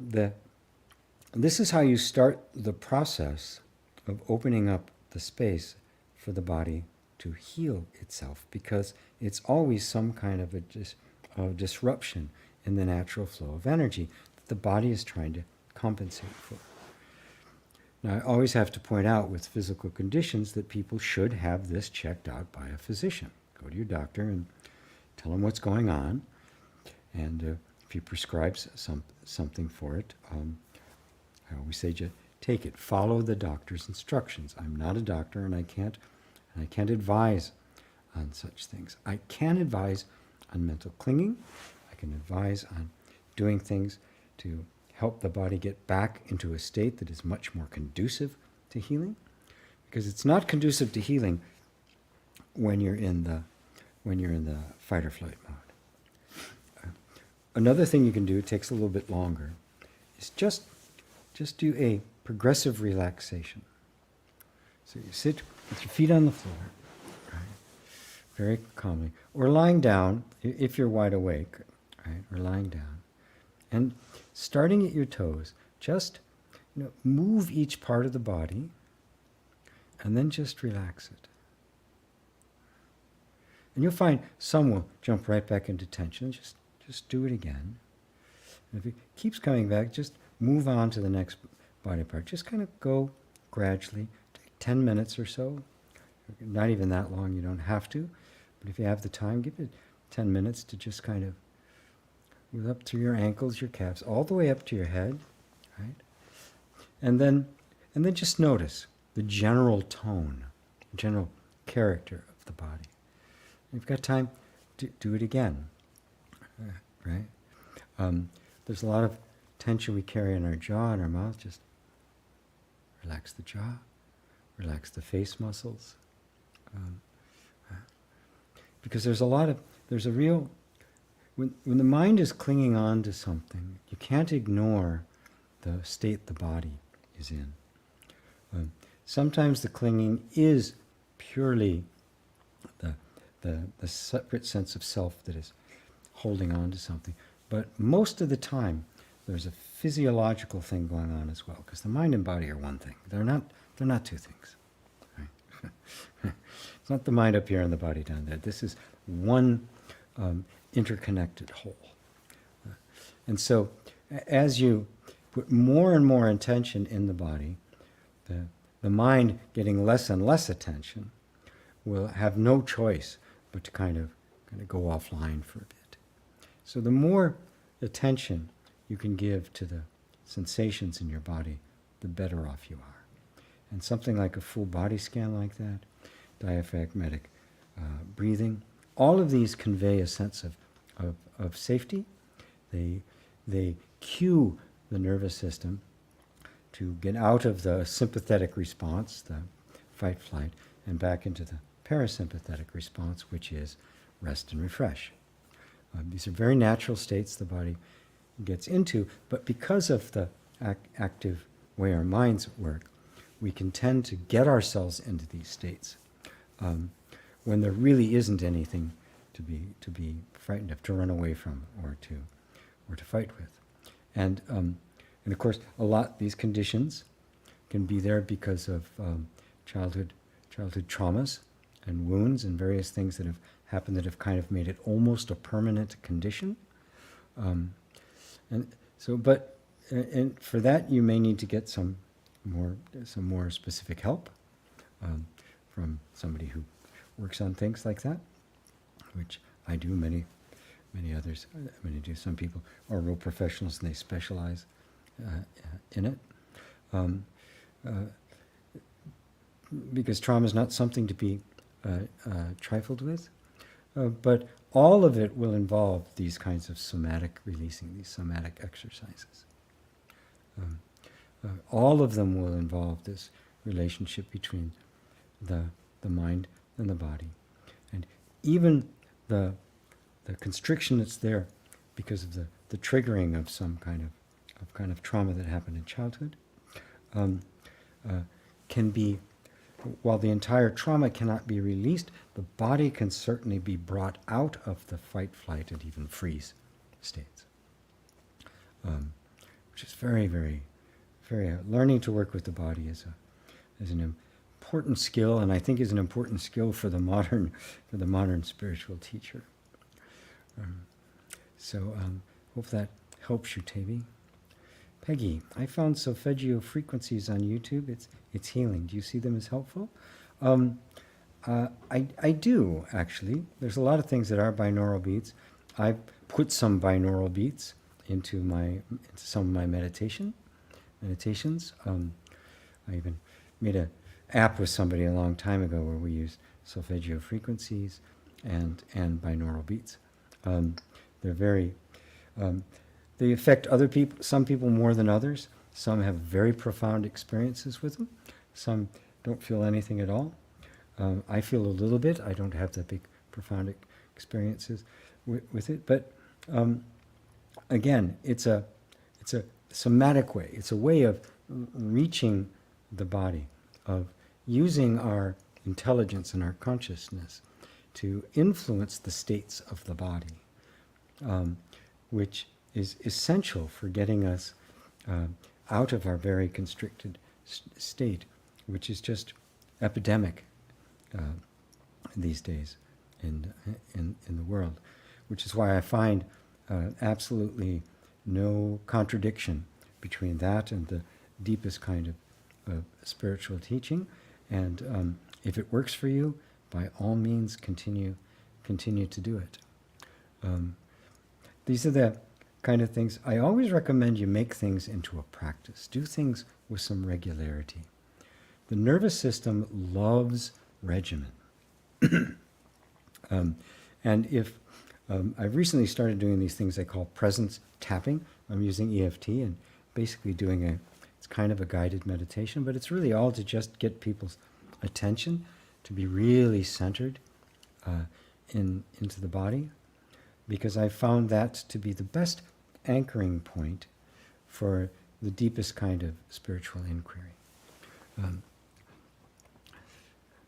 this is how you start the process of opening up the space for the body to heal itself, because it's always some kind of a disruption in the natural flow of energy that the body is trying to compensate for. Now, I always have to point out with physical conditions that people should have this checked out by a physician. Go to your doctor and tell him what's going on, and if he prescribes something for it, I always say, just take it. Follow the doctor's instructions. I'm not a doctor, and I can't advise on such things. I can advise on mental clinging. I can advise on doing things to help the body get back into a state that is much more conducive to healing, because it's not conducive to healing when you're in the fight or flight mode. Another thing you can do, it takes a little bit longer, is just do a progressive relaxation. So you sit with your feet on the floor, right, very calmly, or lying down if you're wide awake, right, or lying down, and starting at your toes, just move each part of the body, and then just relax it. And you'll find some will jump right back into tension. Just do it again. And if it keeps coming back, just move on to the next body part. Just kind of go gradually. Take 10 minutes or so. Not even that long, you don't have to. But if you have the time, give it 10 minutes to just kind of move up through your ankles, your calves, all the way up to your head, right? And then just notice the general tone, the general character of the body. If you've got time, do it again, right? There's a lot of tension we carry in our jaw and our mouth. Just relax the jaw, relax the face muscles. Because there's a real, when the mind is clinging on to something, you can't ignore the state the body is in. Sometimes the clinging is purely the separate sense of self that is holding on to something. But most of the time, there's a physiological thing going on as well, because the mind and body are one thing. They're not two things. Right? It's not the mind up here and the body down there. This is one interconnected whole. And so, as you put more and more attention in the body, the mind getting less and less attention will have no choice but to kind of go offline for a bit. So the more attention you can give to the sensations in your body, the better off you are. And something like a full body scan like that, diaphragmatic breathing, all of these convey a sense of safety. They cue the nervous system to get out of the sympathetic response, the fight-flight, and back into the parasympathetic response, which is rest and refresh. These are very natural states the body gets into, but because of the active way our minds work, we can tend to get ourselves into these states when there really isn't anything to be frightened of, to run away from, or to fight with. And of course, these conditions can be there because of childhood traumas and wounds and various things that have happened that have kind of made it almost a permanent condition. And for that, you may need to get some more specific help from somebody who works on things like that, which I do. Many others. Do. Some people are real professionals and they specialize in it. Because trauma is not something to be trifled with, but all of it will involve these kinds of somatic releasing, these somatic exercises. All of them will involve this relationship between the mind and the body. And even the constriction that's there because of the triggering of some kind of trauma that happened in childhood can be, while the entire trauma cannot be released, the body can certainly be brought out of the fight, flight, and even freeze states. Which is very, very, very, learning to work with the body is an important skill, and I think is an important skill for the modern spiritual teacher. Hope that helps you, Tavi. Peggy, I found solfeggio frequencies on YouTube. It's healing. Do you see them as helpful? I do, actually. There's a lot of things that are binaural beats. I've put some binaural beats into some of my meditations. I even made an app with somebody a long time ago where we used solfeggio frequencies and binaural beats. They're very, they affect other people, some people more than others. Some have very profound experiences with them. Some don't feel anything at all. I feel a little bit. I don't have that big profound experiences with it. But again, it's a somatic way. It's a way of reaching the body, of using our intelligence and our consciousness to influence the states of the body, which is essential for getting us out of our very constricted state, which is just epidemic these days in the world. Which is why I find absolutely no contradiction between that and the deepest kind of spiritual teaching. And if it works for you, by all means, continue to do it. These are the kind of things I always recommend. You make things into a practice. Do things with some regularity. The nervous system loves regimen. And if I've recently started doing these things I call presence tapping. I'm using EFT and basically doing it's kind of a guided meditation, but it's really all to just get people's attention, to be really centered into the body, because I found that to be the best anchoring point for the deepest kind of spiritual inquiry.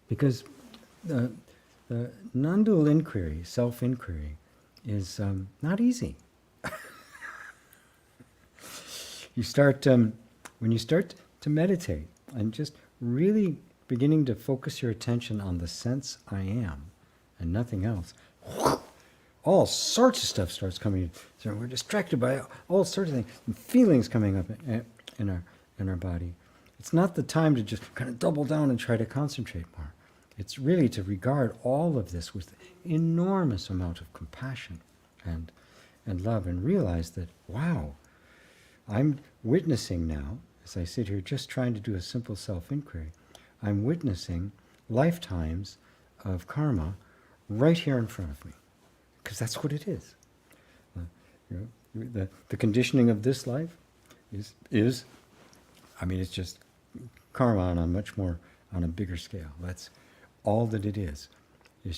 Because the non-dual inquiry, self-inquiry, is not easy. You start, when you start to meditate and just really beginning to focus your attention on the sense I am and nothing else, all sorts of stuff starts coming in. So we're distracted by all sorts of things, and feelings coming up in our body. It's not the time to just kind of double down and try to concentrate more. It's really to regard all of this with enormous amount of compassion and love, and realize that, wow, I'm witnessing now, as I sit here just trying to do a simple self-inquiry, I'm witnessing lifetimes of karma right here in front of me. Because that's what it is. The conditioning of this life is, I mean, it's just karma on a bigger scale. That's all that it is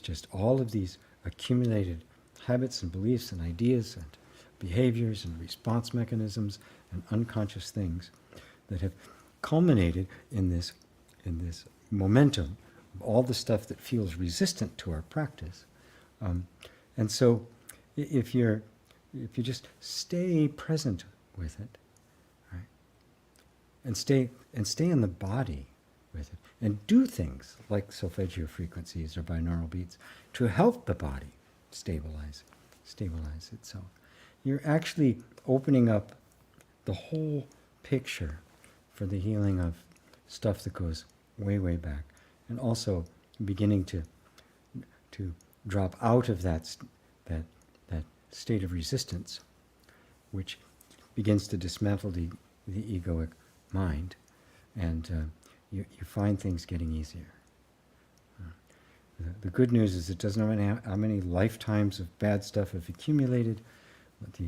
just all of these accumulated habits and beliefs and ideas and behaviors and response mechanisms and unconscious things that have culminated in this momentum of all the stuff that feels resistant to our practice. And so if you just stay present with it, right, and stay in the body with it, and do things like solfeggio frequencies or binaural beats to help the body stabilize itself, you're actually opening up the whole picture for the healing of stuff that goes way, way back, and also beginning to drop out of that state of resistance, which begins to dismantle the egoic mind, and you find things getting easier. The good news is it doesn't matter how many lifetimes of bad stuff have accumulated, but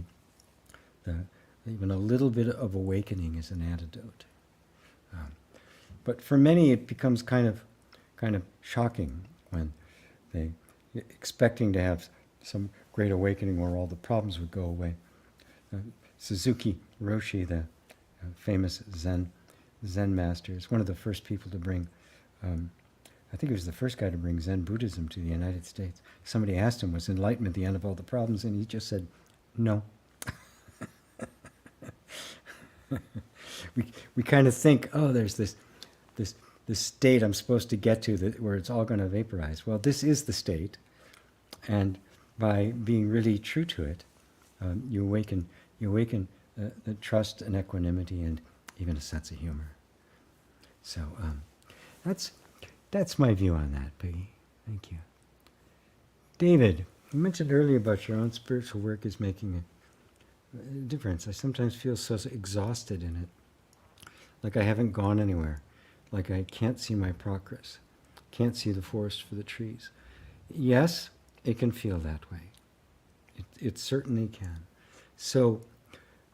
even a little bit of awakening is an antidote. But for many, it becomes kind of kind of shocking when they expecting to have some great awakening where all the problems would go away. Suzuki Roshi, the famous Zen master, is one of the first people to bring, I think he was the first guy to bring Zen Buddhism to the United States. Somebody asked him, was enlightenment the end of all the problems? And he just said, no. we kind of think, oh, there's this state I'm supposed to get to where it's all going to vaporize. Well, this is the state, and by being really true to it, you awaken the trust and equanimity and even a sense of humor. So that's my view on that, Peggy. Thank you. David, you mentioned earlier about your own spiritual work is making a difference. I sometimes feel so exhausted in it, like I haven't gone anywhere, like I can't see my progress, can't see the forest for the trees. Yes, it can feel that way. It certainly can. So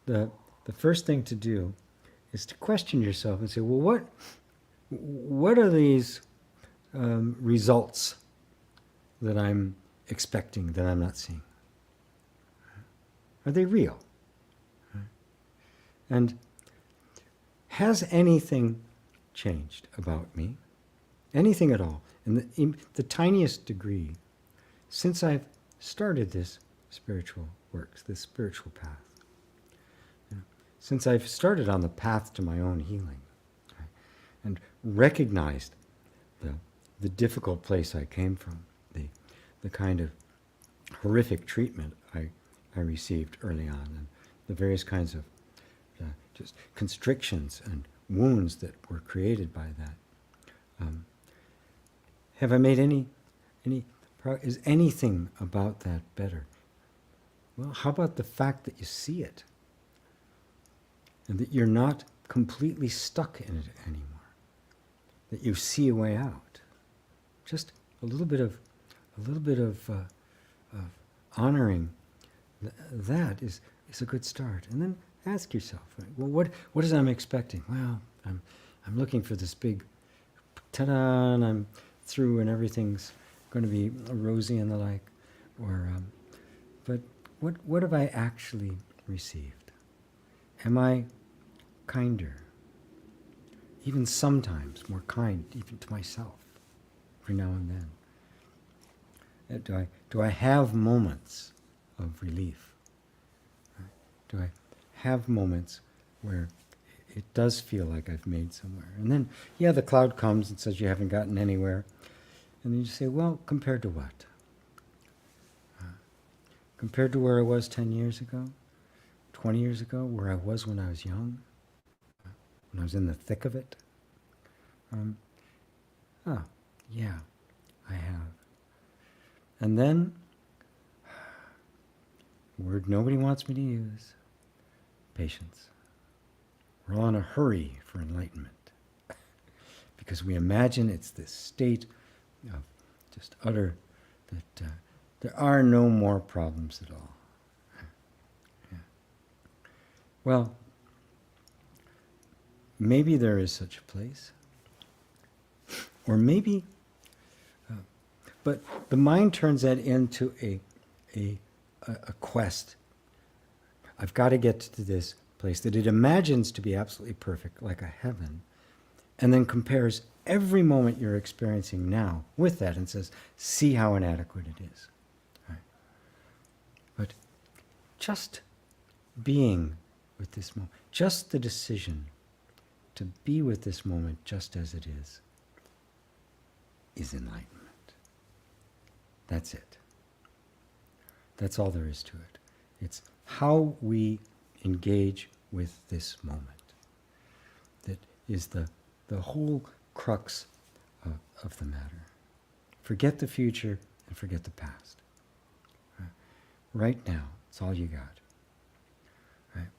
the first thing to do is to question yourself and say, well, what are these results that I'm expecting that I'm not seeing? Are they real? And has anything changed about me? Anything at all? In the tiniest degree, since I've started this spiritual works, this spiritual path. Since I've started on the path to my own healing, and recognized the difficult place I came from, the kind of horrific treatment I received early on, and the various kinds of just constrictions and wounds that were created by that. Have I made any is anything about that better? Well, how about the fact that you see it, and that you're not completely stuck in it anymore, that you see a way out? Just a little bit of honoring that is a good start. And then ask yourself, well, what is I'm expecting? Well, I'm looking for this big ta-da, and I'm through, and everything's going to be rosy and the like. Or, but what have I actually received? Am I kinder? Even sometimes more kind, even to myself, every now and then. Do I have moments of relief? Do I have moments where it does feel like I've made somewhere? And then, yeah, the cloud comes and says you haven't gotten anywhere. And then you say, well, compared to what? Compared to where I was 10 years ago, 20 years ago, where I was when I was young, when I was in the thick of it? Yeah, I have. And then, a word nobody wants me to use, patience. We're all in a hurry for enlightenment because we imagine it's this state of just utter, that there are no more problems at all. Yeah. Well, maybe there is such a place, or maybe, but the mind turns that into a quest. I've got to get to this place that it imagines to be absolutely perfect, like a heaven, and then compares every moment you're experiencing now with that and says, see how inadequate it is. Right? But just being with this moment, just the decision to be with this moment just as it is enlightenment. That's it. That's all there is to it. It's how we engage with this moment that is the whole crux of the matter. Forget the future and forget the past. Right now, it's all you got. Right?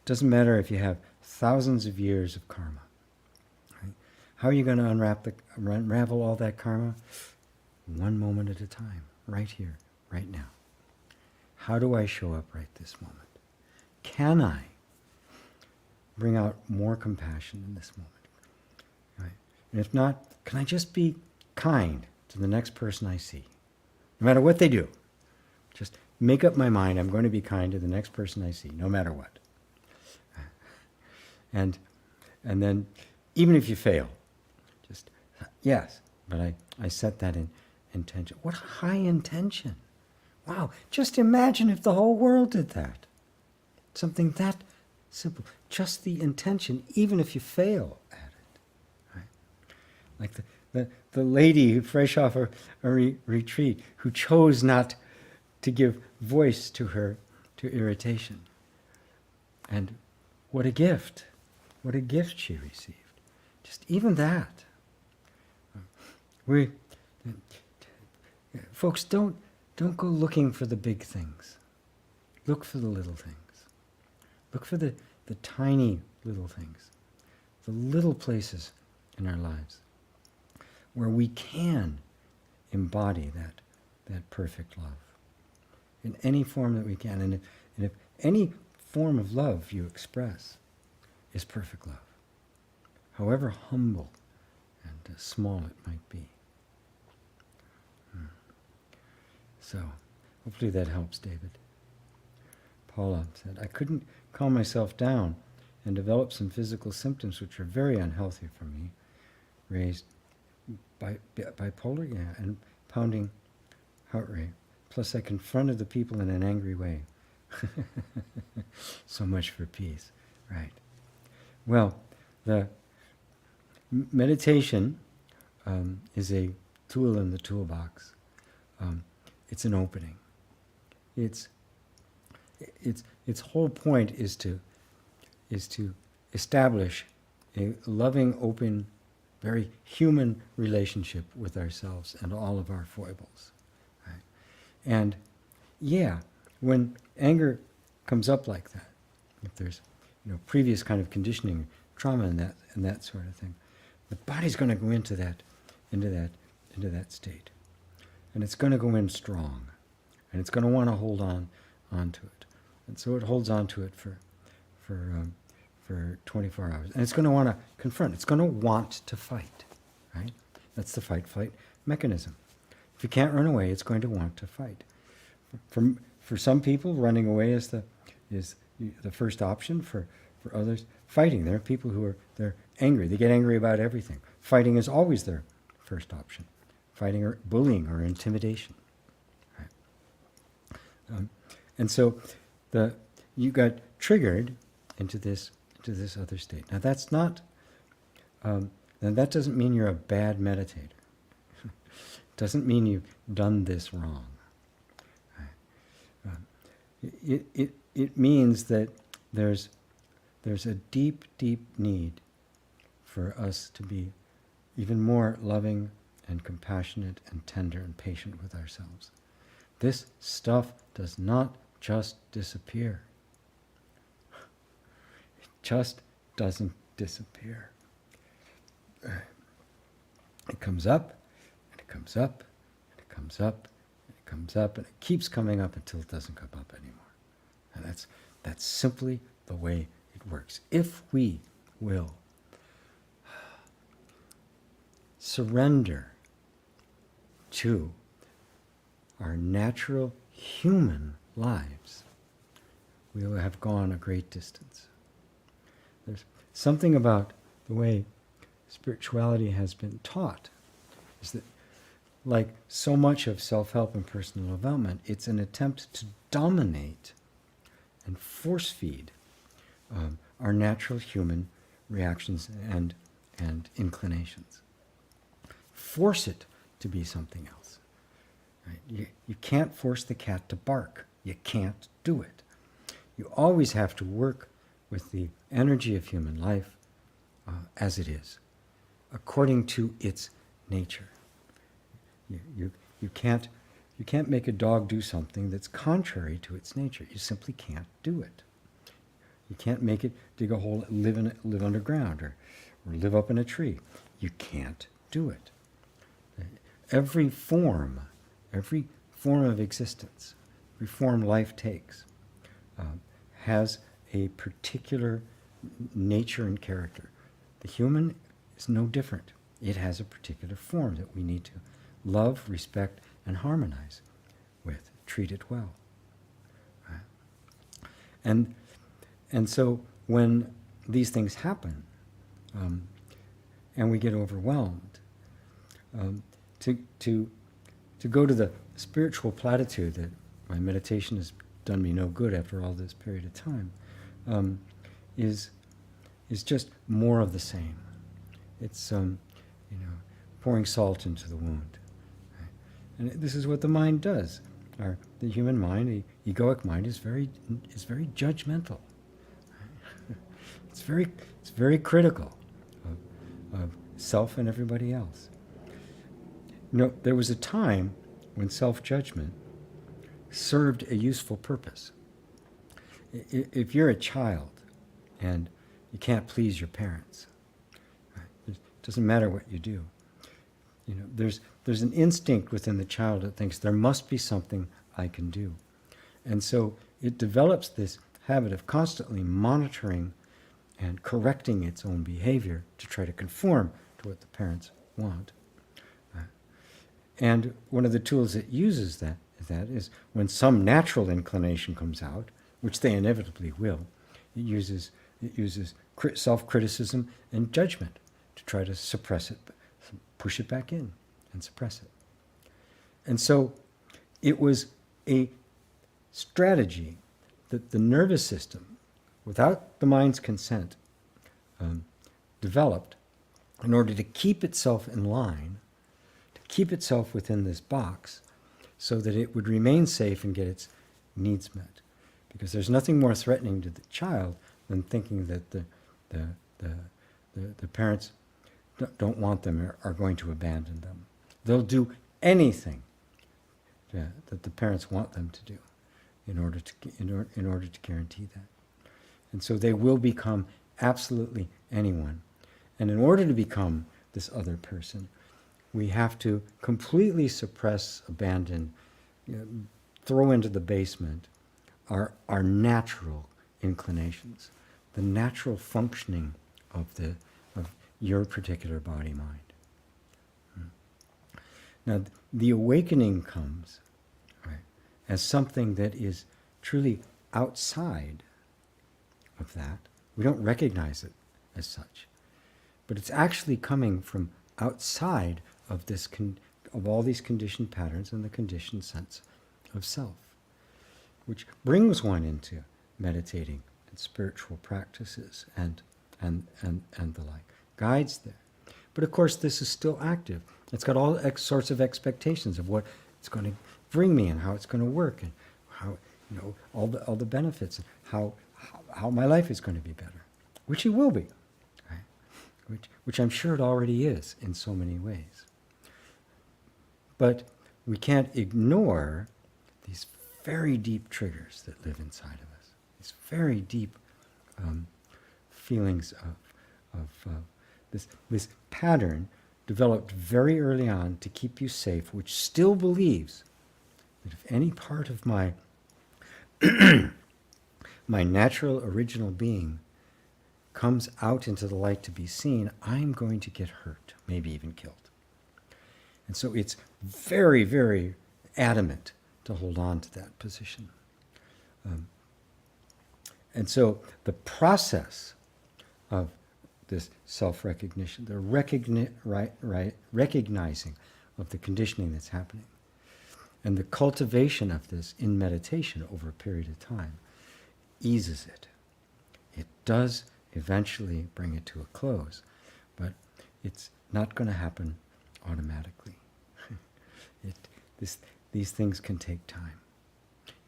Doesn't matter if you have thousands of years of karma. Right? How are you going to unravel all that karma? One moment at a time, right here, right now. How do I show up right this moment? Can I bring out more compassion in this moment? Right? And if not, can I just be kind to the next person I see? No matter what they do. Just make up my mind, I'm going to be kind to the next person I see, no matter what. And then, even if you fail, just, yes, but I set that in intention. What a high intention. Wow, just imagine if the whole world did that. Something that simple. Just the intention, even if you fail at it. Right? Like the lady who, fresh off a retreat, who chose not to give voice to irritation. And what a gift. What a gift she received. Just even that. Folks, don't go looking for the big things. Look for the little things. Look for the tiny little things. The little places in our lives where we can embody that perfect love. In any form that we can. And if any form of love you express is perfect love, however humble and small it might be. So, hopefully that helps, David. Paula said, I couldn't calm myself down and developed some physical symptoms which are very unhealthy for me. Raised by bipolar, yeah, and pounding heart rate. Plus I confronted the people in an angry way. So much for peace, right? Well, the meditation is a tool in the toolbox. It's an opening. Its whole point is to establish a loving, open, very human relationship with ourselves and all of our foibles. Right? And yeah, when anger comes up like that, if there's previous kind of conditioning, trauma and that sort of thing, the body's going to go into that state. And it's going to go in strong. And it's going to want to hold on to it. And so it holds on to it for 24 hours. And it's going to want to confront. It's going to want to fight. Right? That's the fight-flight mechanism. If you can't run away, it's going to want to fight. For some people, running away is the first option. For others, fighting. There are people who they're angry. They get angry about everything. Fighting is always their first option. Fighting or bullying or intimidation. Right? And so you got triggered into this other state. Now that's not, and that doesn't mean you're a bad meditator. Doesn't mean you've done this wrong. Right? It means that there's a deep, deep need for us to be even more loving and compassionate and tender and patient with ourselves. This stuff does not just disappear. It just doesn't disappear. It comes up, and it comes up, and it comes up, and it comes up, and it keeps coming up until it doesn't come up anymore. And that's simply the way it works. If we will surrender to our natural human lives, we will have gone a great distance. There's something about the way spirituality has been taught, is that, like so much of self-help and personal development, it's an attempt to dominate and force-feed our natural human reactions and inclinations. Force it to be something else. Right? You can't force the cat to bark. You can't do it. You always have to work with the energy of human life as it is, according to its nature. You can't make a dog do something that's contrary to its nature. You simply can't do it. You can't make it dig a hole, live underground, or live up in a tree. You can't do it. Every form of existence, every form life takes, has a particular nature and character. The human is no different. It has a particular form that we need to love, respect, and harmonize with. Treat it well. And so when these things happen, and we get overwhelmed, to go to the spiritual platitude that my meditation has done me no good after all this period of time, is just more of the same. It's pouring salt into the wound, right? And this is what the mind does. The human mind, the egoic mind, is very judgmental. Right? It's very critical of self and everybody else. There was a time when self-judgment served a useful purpose. If you're a child and you can't please your parents, right, it doesn't matter what you do. There's an instinct within the child that thinks there must be something I can do. And so it develops this habit of constantly monitoring and correcting its own behavior to try to conform to what the parents want. And one of the tools it uses that is when some natural inclination comes out, which they inevitably will, it uses self-criticism and judgment to try to suppress it, push it back in and suppress it. And so it was a strategy that the nervous system, without the mind's consent, developed in order to keep itself in line, to keep itself within this box, so that it would remain safe and get its needs met. Because there's nothing more threatening to the child than thinking that the parents don't want them or are going to abandon them. They'll do anything that the parents want them to do in order to guarantee that. And so they will become absolutely anyone. And in order to become this other person, we have to completely suppress, abandon, throw into the basement our natural inclinations, the natural functioning of your particular body-mind. Now, the awakening comes, right, as something that is truly outside of that. We don't recognize it as such, but it's actually coming from outside of of all these conditioned patterns and the conditioned sense of self, which brings one into meditating and spiritual practices and the like, guides there. But of course, this is still active. It's got all sorts of expectations of what it's going to bring me and how it's going to work and how, all the benefits and how my life is going to be better, which it will be, right? Which I'm sure it already is in so many ways. But we can't ignore these very deep triggers that live inside of us, these very deep feelings of this pattern developed very early on to keep you safe, which still believes that if any part of my my natural original being comes out into the light to be seen, I'm going to get hurt, maybe even killed. And so it's very, very adamant to hold on to that position. And so the process of this self-recognition, the recognizing of the conditioning that's happening, and the cultivation of this in meditation over a period of time eases it. It does eventually bring it to a close, but it's not going to happen automatically. These things can take time.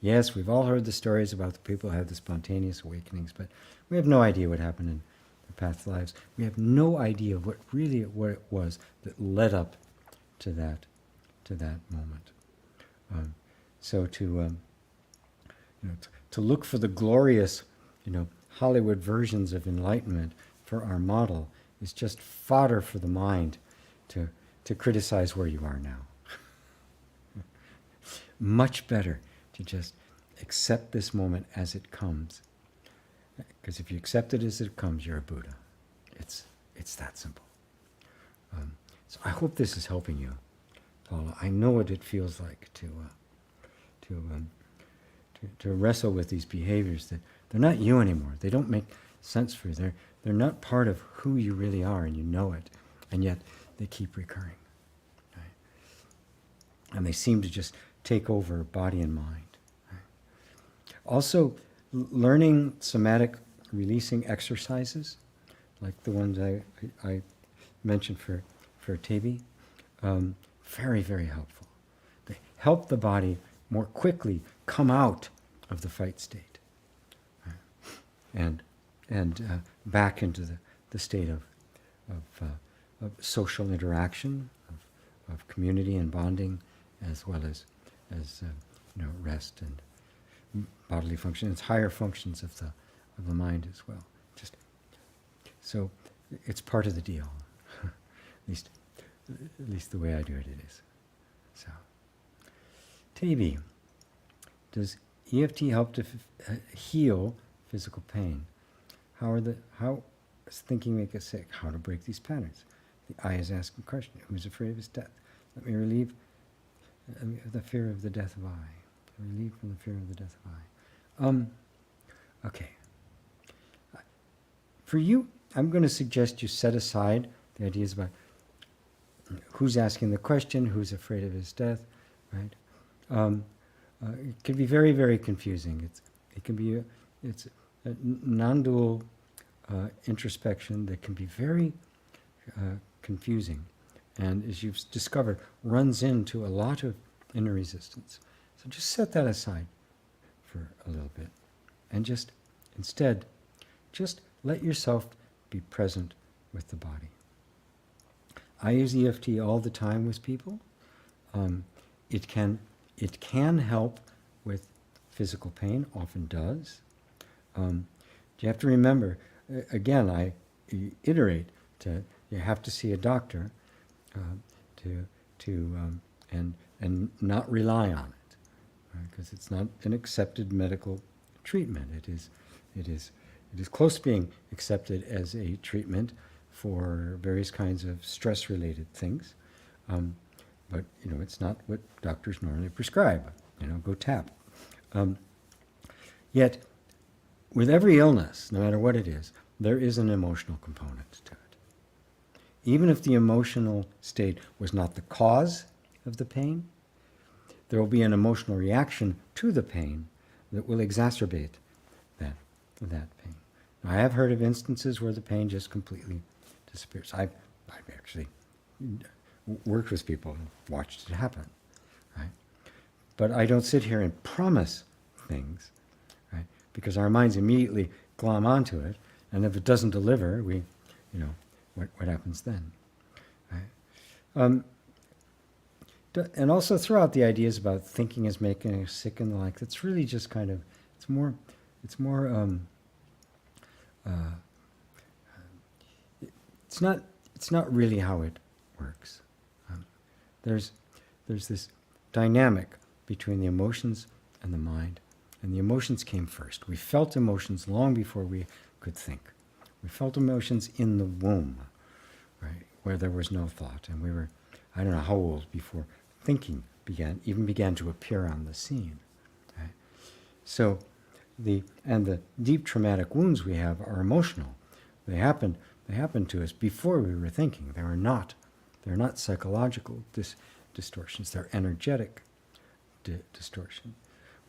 Yes, we've all heard the stories about the people who have the spontaneous awakenings, but we have no idea what happened in their past lives. We have no idea what it was that led up to that moment. So to look for the glorious, Hollywood versions of enlightenment for our model is just fodder for the mind to criticize where you are now. Much better to just accept this moment as it comes. Because if you accept it as it comes, you're a Buddha. It's that simple. So I hope this is helping you, Paula. I know what it feels like to wrestle with these behaviors that they're not you anymore. They don't make sense for you. They're not part of who you really are, and you know it, and yet they keep recurring. Right? And they seem to just take over body and mind. Right? Also, learning somatic releasing exercises, like the ones I mentioned for Tabi, very, very helpful. They help the body more quickly come out of the fight state, right? and back into the state of social interaction, of community and bonding, as well as rest and bodily function. It's higher functions of the mind as well. Just so it's part of the deal. At least the way I do it, it is. So, Tabi, does EFT help to heal physical pain? How does thinking make us sick? How to break these patterns? The I is asking a question. Who is afraid of his death? Let me relieve the fear of the death of I. Relieve from the fear of the death of I. Okay. For you, I'm going to suggest you set aside the ideas about who's asking the question, who's afraid of his death, right? It can be very, very confusing. It can be it's a non-dual introspection that can be very confusing, and as you've discovered, runs into a lot of inner resistance. So just set that aside for a little bit, and instead, let yourself be present with the body. I use EFT all the time with people. It can help with physical pain, often does. You have to remember, again, I iterate, you have to see a doctor and not rely on it, because it's not an accepted medical treatment. It is close to being accepted as a treatment for various kinds of stress-related things, but it's not what doctors normally prescribe. Go tap. Yet, with every illness, no matter what it is, there is an emotional component to it. Even if the emotional state was not the cause of the pain, there will be an emotional reaction to the pain that will exacerbate that pain. Now, I have heard of instances where the pain just completely disappears. I've actually worked with people and watched it happen, right? But I don't sit here and promise things, right? Because our minds immediately glom onto it, and if it doesn't deliver, what happens then, right? And also throw out the ideas about thinking is making us sick and the like. That's really just kind of, it's more it's not really how it works. There's this dynamic between the emotions and the mind, and the emotions came first. We felt emotions long before we could think. We felt emotions in the womb, right, where there was no thought, and we were, I don't know how old before thinking began to appear on the scene. Right? So the deep traumatic wounds we have are emotional. They happened to us before we were thinking. They're not psychological distortions. They're energetic distortion.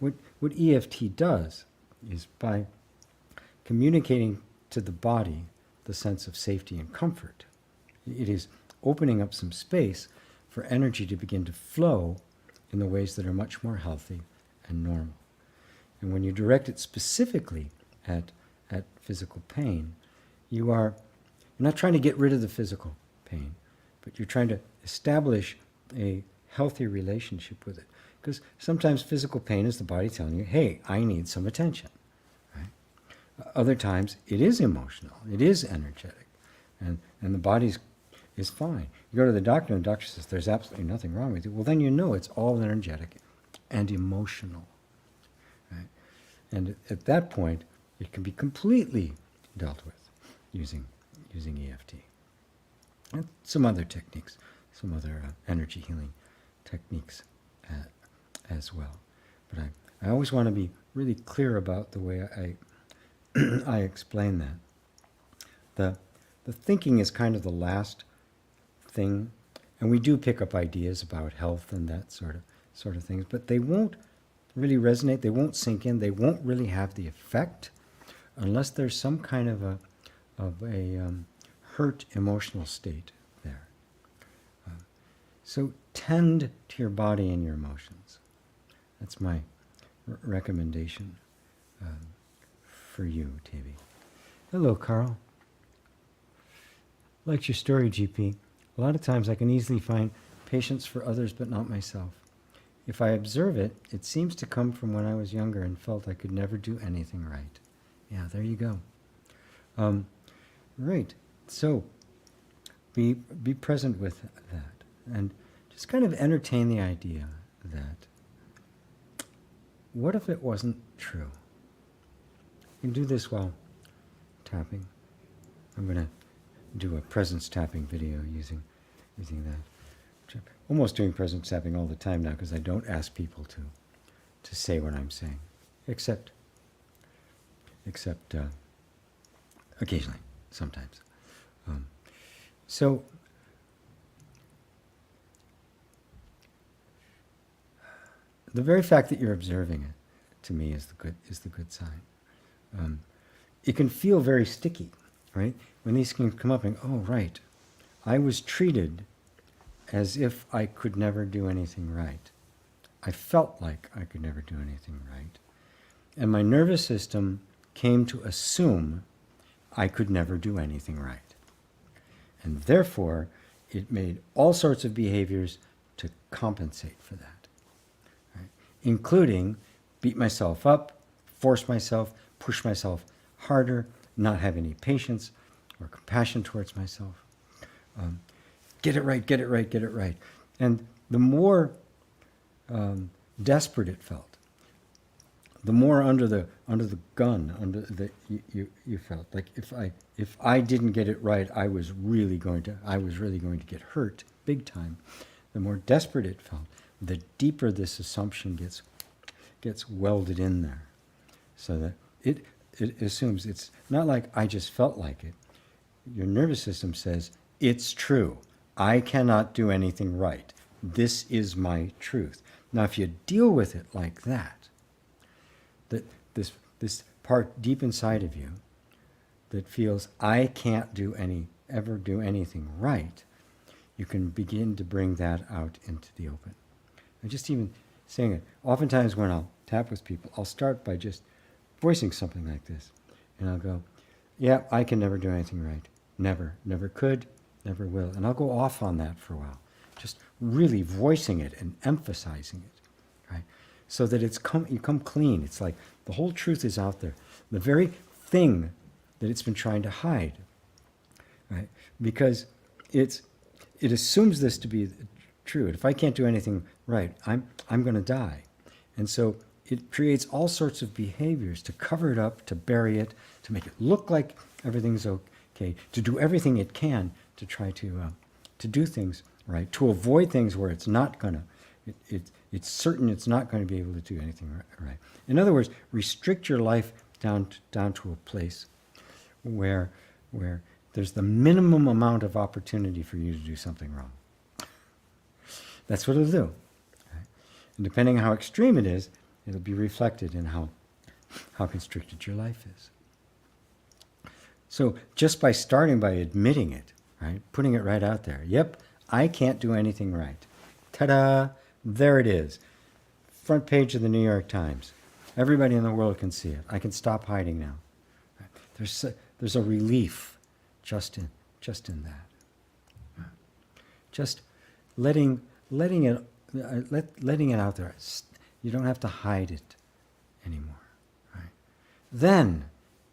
What EFT does is, by communicating to the body the sense of safety and comfort, it is opening up some space for energy to begin to flow in the ways that are much more healthy and normal. And when you direct it specifically at physical pain, you're not trying to get rid of the physical pain, but you're trying to establish a healthy relationship with it. Because sometimes physical pain is the body telling you, hey, I need some attention. Right? Other times it is emotional, it is energetic, and the body is fine. You go to the doctor and the doctor says there's absolutely nothing wrong with you. Well, then you know it's all energetic and emotional. Right? And at that point, it can be completely dealt with using EFT. and some other techniques, some other energy healing techniques as well. But I always want to be really clear about the way I explain that. The thinking is kind of the last thing, and we do pick up ideas about health and that sort of things, but they won't really resonate, they won't sink in, they won't really have the effect unless there's some kind of a hurt emotional state there. So tend to your body and your emotions. That's my recommendation for you, Tavi. Hello, Carl. Liked your story, GP. A lot of times I can easily find patience for others but not myself. If I observe it, it seems to come from when I was younger and felt I could never do anything right. Yeah, there you go. Right. So be present with that and just kind of entertain the idea that what if it wasn't true? You can do this while tapping. I'm going to do a presence tapping video using that. Almost doing presence tapping all the time now because I don't ask people to say what I'm saying, except occasionally, sometimes. So the very fact that you're observing it, to me, is the good sign. It can feel very sticky, right? When these can come up and, oh, right, I was treated as if I could never do anything right. I felt like I could never do anything right. And my nervous system came to assume I could never do anything right. And therefore, it made all sorts of behaviors to compensate for that, right? Including beat myself up, force myself, push myself harder, not have any patience or compassion towards myself. Get it right, get it right, get it right. And the more desperate it felt, the more under the gun you felt. Like if I didn't get it right, I was really going to get hurt big time. The more desperate it felt, the deeper this assumption gets welded in there, so that it assumes it's not like I just felt like it. Your nervous system says it's true. I cannot do anything right. This is my truth. Now, if you deal with it like that this part deep inside of you that feels I can't ever do anything right, you can begin to bring that out into the open. And just even saying it. Oftentimes when I'll tap with people, I'll start by just voicing something like this. And I'll go, yeah, I can never do anything right. Never could, never will. And I'll go off on that for a while, just really voicing it and emphasizing it, right? So that you come clean. It's like the whole truth is out there. The very thing that it's been trying to hide, right? Because it assumes this to be true. If I can't do anything right, I'm going to die. And so it creates all sorts of behaviors to cover it up, to bury it, to make it look like everything's okay, to do everything it can to try to do things right, to avoid things where it's not going to, it's certain it's not going to be able to do anything right. In other words, restrict your life down to a place where there's the minimum amount of opportunity for you to do something wrong. That's what it'll do. Right? And depending on how extreme it is, it'll be reflected in how constricted your life is. So just by starting by admitting it, right, putting it right out there, yep, I can't do anything right. Ta-da! There it is. Front page of the New York Times. Everybody in the world can see it. I can stop hiding now. Right? There's a relief just in that. Just letting it out there. You don't have to hide it anymore. Right? Then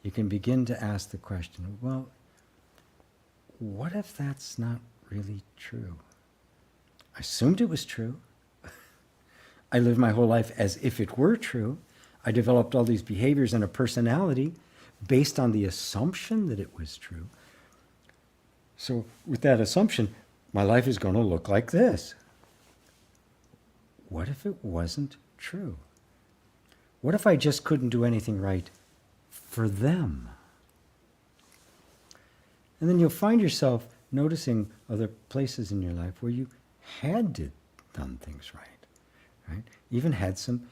you can begin to ask the question, well, what if that's not really true? I assumed it was true. I lived my whole life as if it were true. I developed all these behaviors and a personality based on the assumption that it was true. So with that assumption, my life is going to look like this. What if it wasn't true? What if I just couldn't do anything right for them? And then you'll find yourself noticing other places in your life where you had done things right? Even had some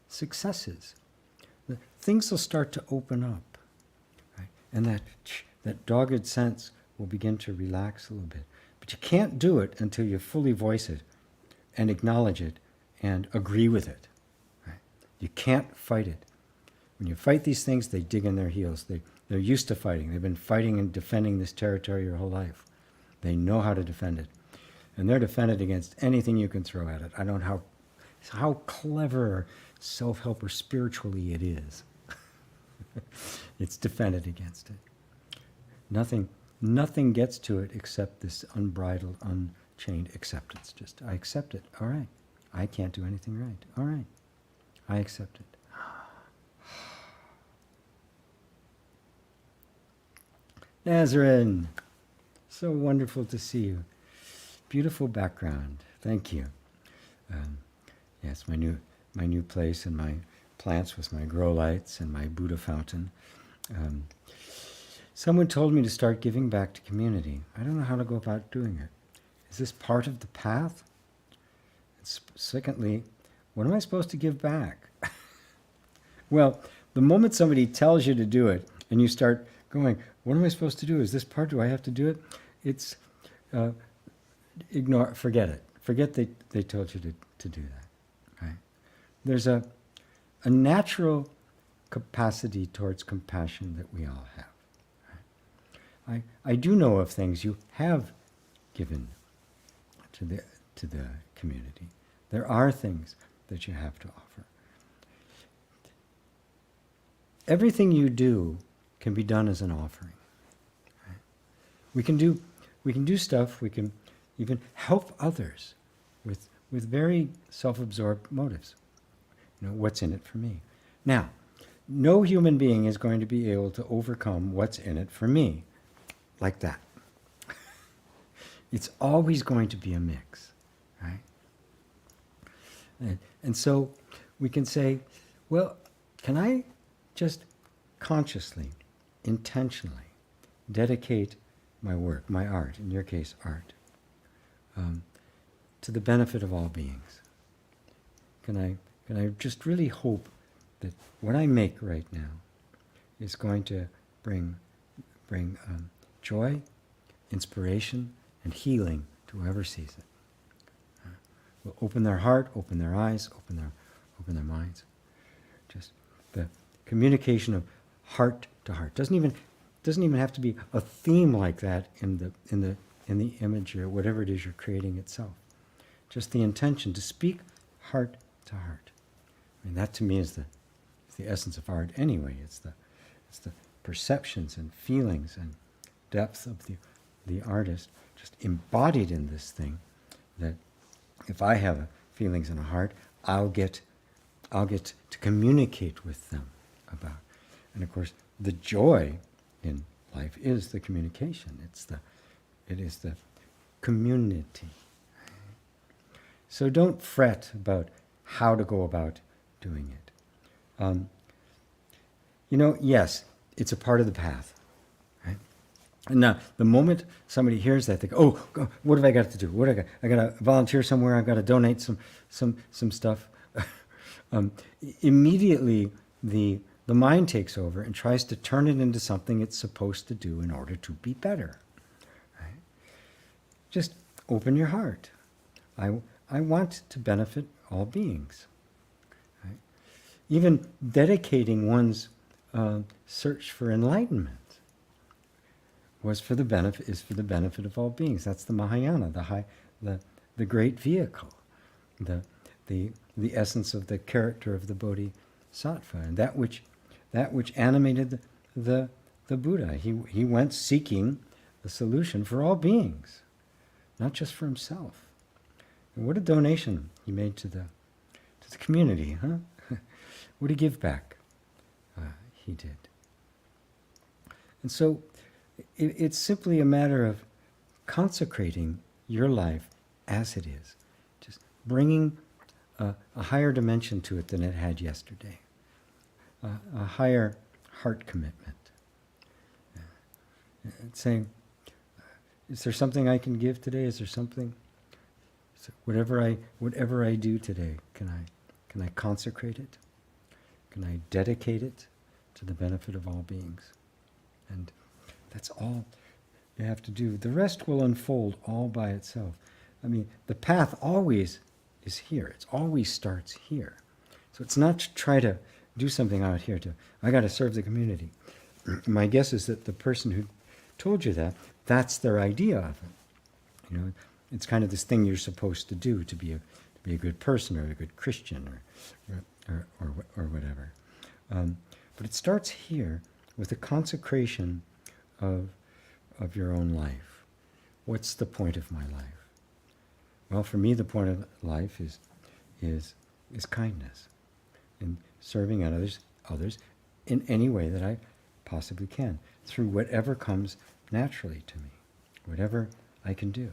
successes. Things will start to open up, right? And that dogged sense will begin to relax a little bit. But you can't do it until you fully voice it and acknowledge it and agree with it. Right? You can't fight it. When you fight these things, they dig in their heels. They're used to fighting. They've been fighting and defending this territory your whole life. They know how to defend it. And they're defended against anything you can throw at it. I don't know how clever or self-help or spiritually it is. It's defended against it. Nothing gets to it except this unbridled, unchained acceptance. Just, I accept it. All right. I can't do anything right. All right. I accept it. Nazarene, so wonderful to see you. Beautiful background. Thank you. Yes, my new place and my plants with my grow lights and my Buddha fountain. Someone told me to start giving back to community. I don't know how to go about doing it. Is this part of the path? Secondly, what am I supposed to give back? Well, the moment somebody tells you to do it and you start going, what am I supposed to do? Is this part? Do I have to do it? It's ignore, forget it. Forget they told you to do that. Right? There's a natural capacity towards compassion that we all have. Right? I do know of things you have given to the community. There are things that you have to offer. Everything you do can be done as an offering. Right? We can do stuff. We can even help others with very self-absorbed motives. You know, what's in it for me? Now, no human being is going to be able to overcome what's in it for me like that. It's always going to be a mix, right? And so we can say, well, can I just consciously, intentionally dedicate my work, my art, in your case, art, to the benefit of all beings? Can I just really hope that what I make right now is going to bring joy, inspiration, and healing to whoever sees it? Will open their heart, open their eyes, open their minds. Just the communication of heart to heart. Doesn't even have to be a theme like that in the image or whatever it is you're creating itself. Just the intention to speak heart to heart. I mean, that to me is the essence of art anyway. It's the perceptions and feelings and depth of the artist just embodied in this thing, that if I have feelings in a heart, I'll get to communicate with them about. And of course, the joy in life is the communication. It is the community. So don't fret about how to go about doing it. Yes, it's a part of the path. Right? And now, the moment somebody hears that, they go, "Oh, God, what have I got to do? I got to volunteer somewhere. I've got to donate some stuff." Immediately, the mind takes over and tries to turn it into something it's supposed to do in order to be better. Right? Just open your heart. I want to benefit all beings. Right? Even dedicating one's search for enlightenment is for the benefit of all beings. That's the Mahayana, the great vehicle, the essence of the character of the Bodhisattva, and that which animated the Buddha. He went seeking the solution for all beings, not just for himself. And what a donation he made to the community, huh? What did he give back? He did. And so it's simply a matter of consecrating your life as it is, just bringing a higher dimension to it than it had yesterday, a higher heart commitment. Saying, is there something I can give today? Is there something? So whatever I do today, can I consecrate it? Can I dedicate it to the benefit of all beings? And that's all you have to do. The rest will unfold all by itself. I mean, the path always is here. It always starts here. So it's not to try to do something out here I got to serve the community. My guess is that the person who told you that, that's their idea of it. You know, it's kind of this thing you're supposed to do to be a good person or a good Christian or whatever. But it starts here with a consecration of your own life. What's the point of my life? Well, for me, the point of life is kindness, in serving others in any way that I possibly can, through whatever comes naturally to me, whatever I can do,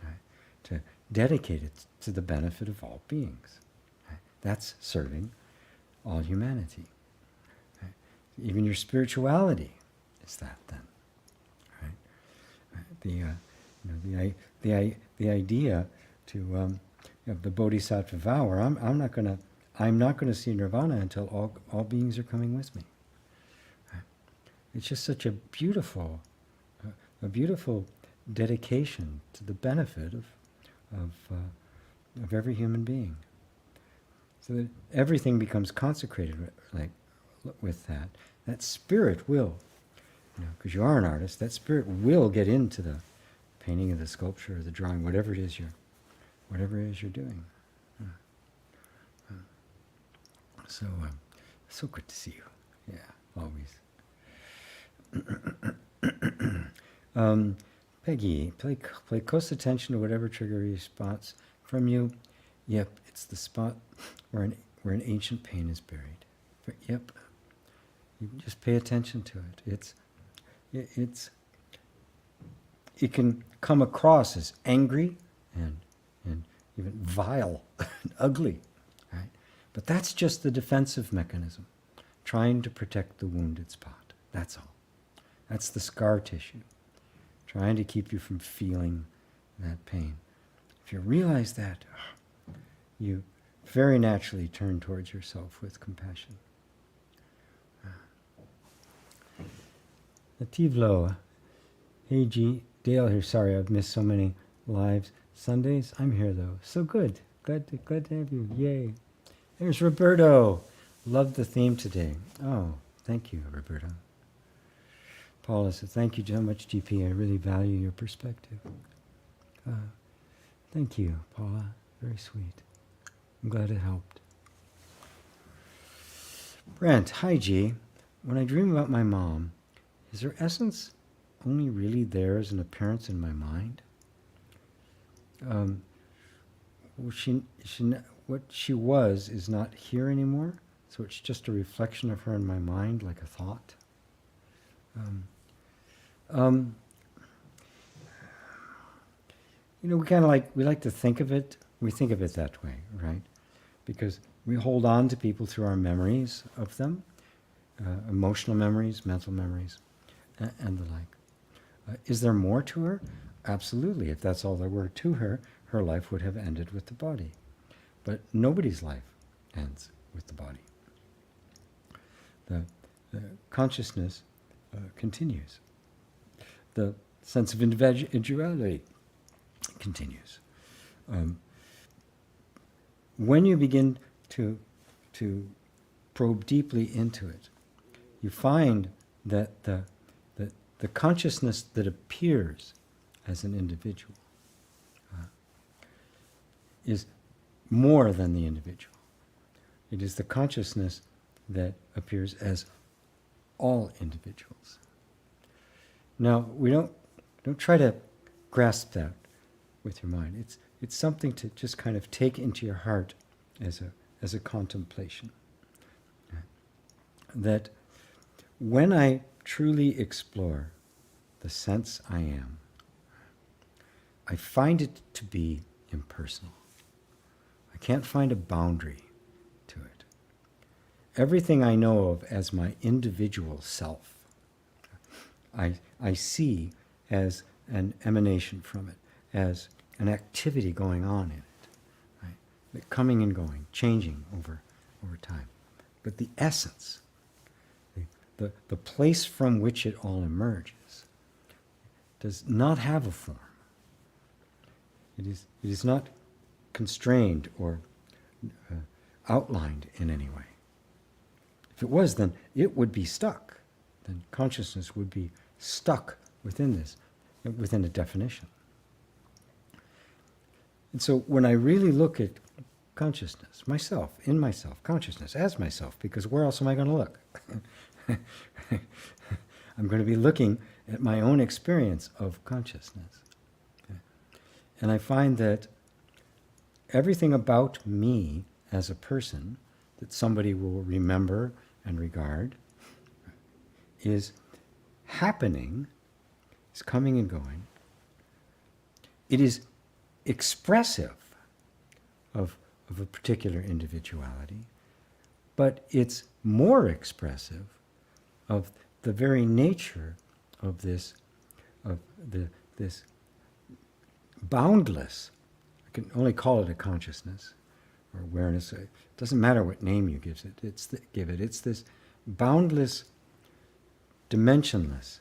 right? To dedicate it to the benefit of all beings. Right? That's serving all humanity. Right? Even your spirituality is that then. Right? The idea to the bodhisattva vow, where I'm not going to see nirvana until all beings are coming with me. Right? It's just such a beautiful dedication to the benefit of every human being, so that everything becomes consecrated with that. That spirit will, because you are an artist, that spirit will get into the painting of the sculpture or the drawing, whatever it is you're doing. So good to see you. Yeah, always. Peggy, pay close attention to whatever trigger response from you. Yep, it's the spot where an ancient pain is buried. Yep, you just pay attention to it. It can come across as angry and even vile and ugly, right? But that's just the defensive mechanism, trying to protect the wounded spot. That's all. That's the scar tissue, trying to keep you from feeling that pain. If you realize that, you very naturally turn towards yourself with compassion. Nativlo, hey G, Dale here. Sorry, I've missed so many lives. Sundays, I'm here though. So good. Glad to have you. Yay. There's Roberto. Loved the theme today. Oh, thank you, Roberto. Paula said, thank you so much, GP. I really value your perspective. Thank you, Paula. Very sweet. I'm glad it helped. Brent, hi G. When I dream about my mom, is her essence only really there as an appearance in my mind? What she was is not here anymore, so it's just a reflection of her in my mind, like a thought. We like to think of it. We think of it that way, right? Because we hold on to people through our memories of them, emotional memories, mental memories, and the like. Is there more to her? Absolutely. If that's all there were to her, her life would have ended with the body. But nobody's life ends with the body. The consciousness continues. The sense of individuality continues. When you begin to probe deeply into it, you find that the consciousness that appears as an individual is more than the individual. It is the consciousness that appears as all individuals. Now, we don't try to grasp that with your mind. It's something to just kind of take into your heart as a contemplation. That when I truly explore the sense I am, I find it to be impersonal. I can't find a boundary to it. Everything I know of as my individual self, I see as an emanation from it, as an activity going on in it, right? Coming and going, changing over time. But the essence, the place from which it all emerges, does not have a form. It is not constrained or outlined in any way. If it was, then it would be stuck. Then consciousness would be stuck within this, within a definition. And so when I really look at consciousness, myself, in myself, consciousness as myself, because where else am I going to look? I'm going to be looking at my own experience of consciousness. Okay? And I find that everything about me as a person that somebody will remember and regard is happening, is coming and going. It is expressive of a particular individuality, but it's more expressive of the very nature of this boundless, I can only call it a consciousness or awareness. It doesn't matter what name you give it. It's this boundless, dimensionless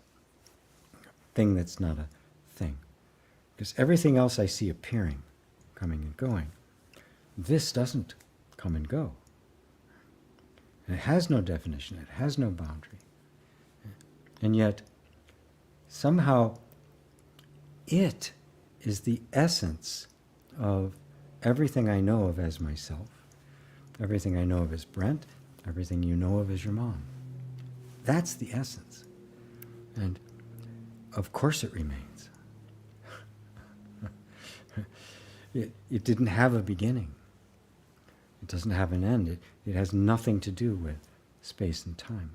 thing that's not a thing. Because everything else I see appearing, coming and going, this doesn't come and go. And it has no definition. It has no boundary. And yet, somehow, it is the essence of everything I know of as myself, everything I know of as Brent, everything you know of as your mom. That's the essence. And of course it remains. It didn't have a beginning. It doesn't have an end. It has nothing to do with space and time.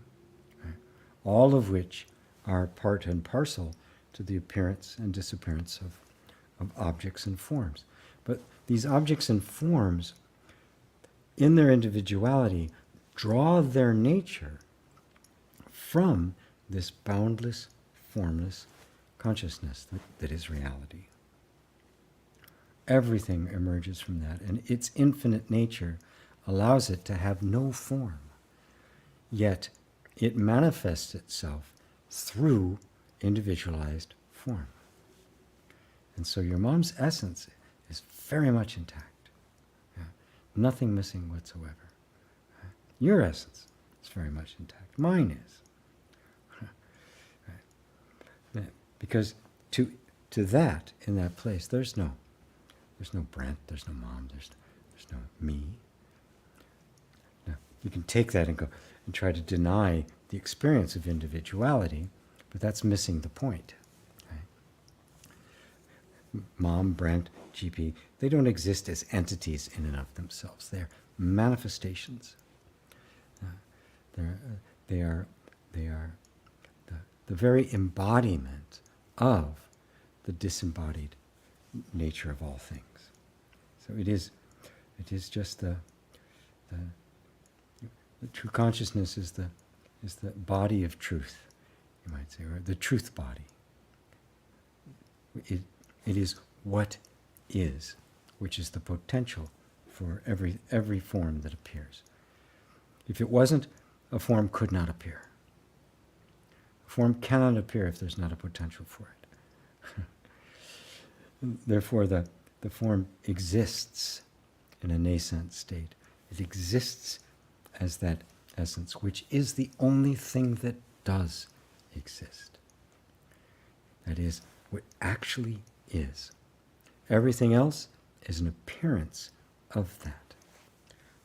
Right? All of which are part and parcel to the appearance and disappearance of objects and forms. But these objects and forms, in their individuality, draw their nature from this boundless, formless consciousness that is reality. Everything emerges from that, and its infinite nature allows it to have no form. Yet it manifests itself through individualized form. And so your mom's essence is very much intact. Yeah? Nothing missing whatsoever. Right? Your essence is very much intact. Mine is. Right? Because to that, in that place, there's no Brent, there's no mom, there's no me. Now, you can take that and go and try to deny the experience of individuality, but that's missing the point. Right? Mom, Brent, GP, they don't exist as entities in and of themselves. They're manifestations. They are the very embodiment of the disembodied nature of all things. So it is just the true consciousness is the body of truth, you might say, or the truth body. It is what is, which is the potential for every form that appears. If it wasn't, a form could not appear. A form cannot appear if there's not a potential for it. Therefore, the form exists in a nascent state. It exists as that essence, which is the only thing that does exist. That is, what actually is. Everything else is an appearance of that,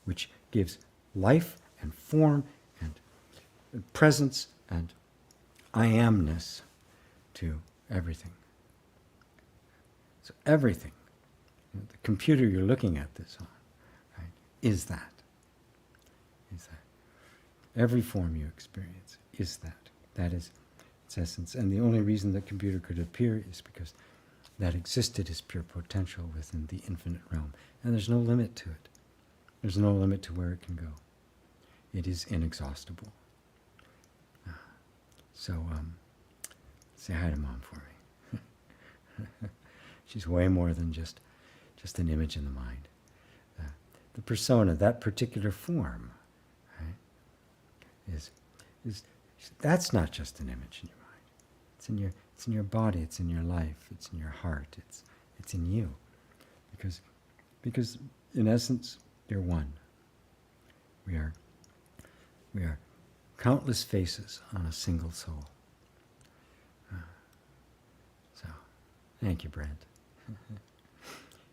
which gives life and form and presence and I amness to everything. So everything, the computer you're looking at this on, right, is that. Is that. Every form you experience is that. That is its essence. And the only reason the computer could appear is because that existed as pure potential within the infinite realm. And there's no limit to it. There's no limit to where it can go. It is inexhaustible. So, say hi to Mom for me. She's way more than just an image in the mind. The persona, that particular form, right, is that's not just an image in your mind. It's in your body. It's in your life. It's in your heart. It's in you, because in essence you're one. We are countless faces on a single soul. So, thank you, Brent.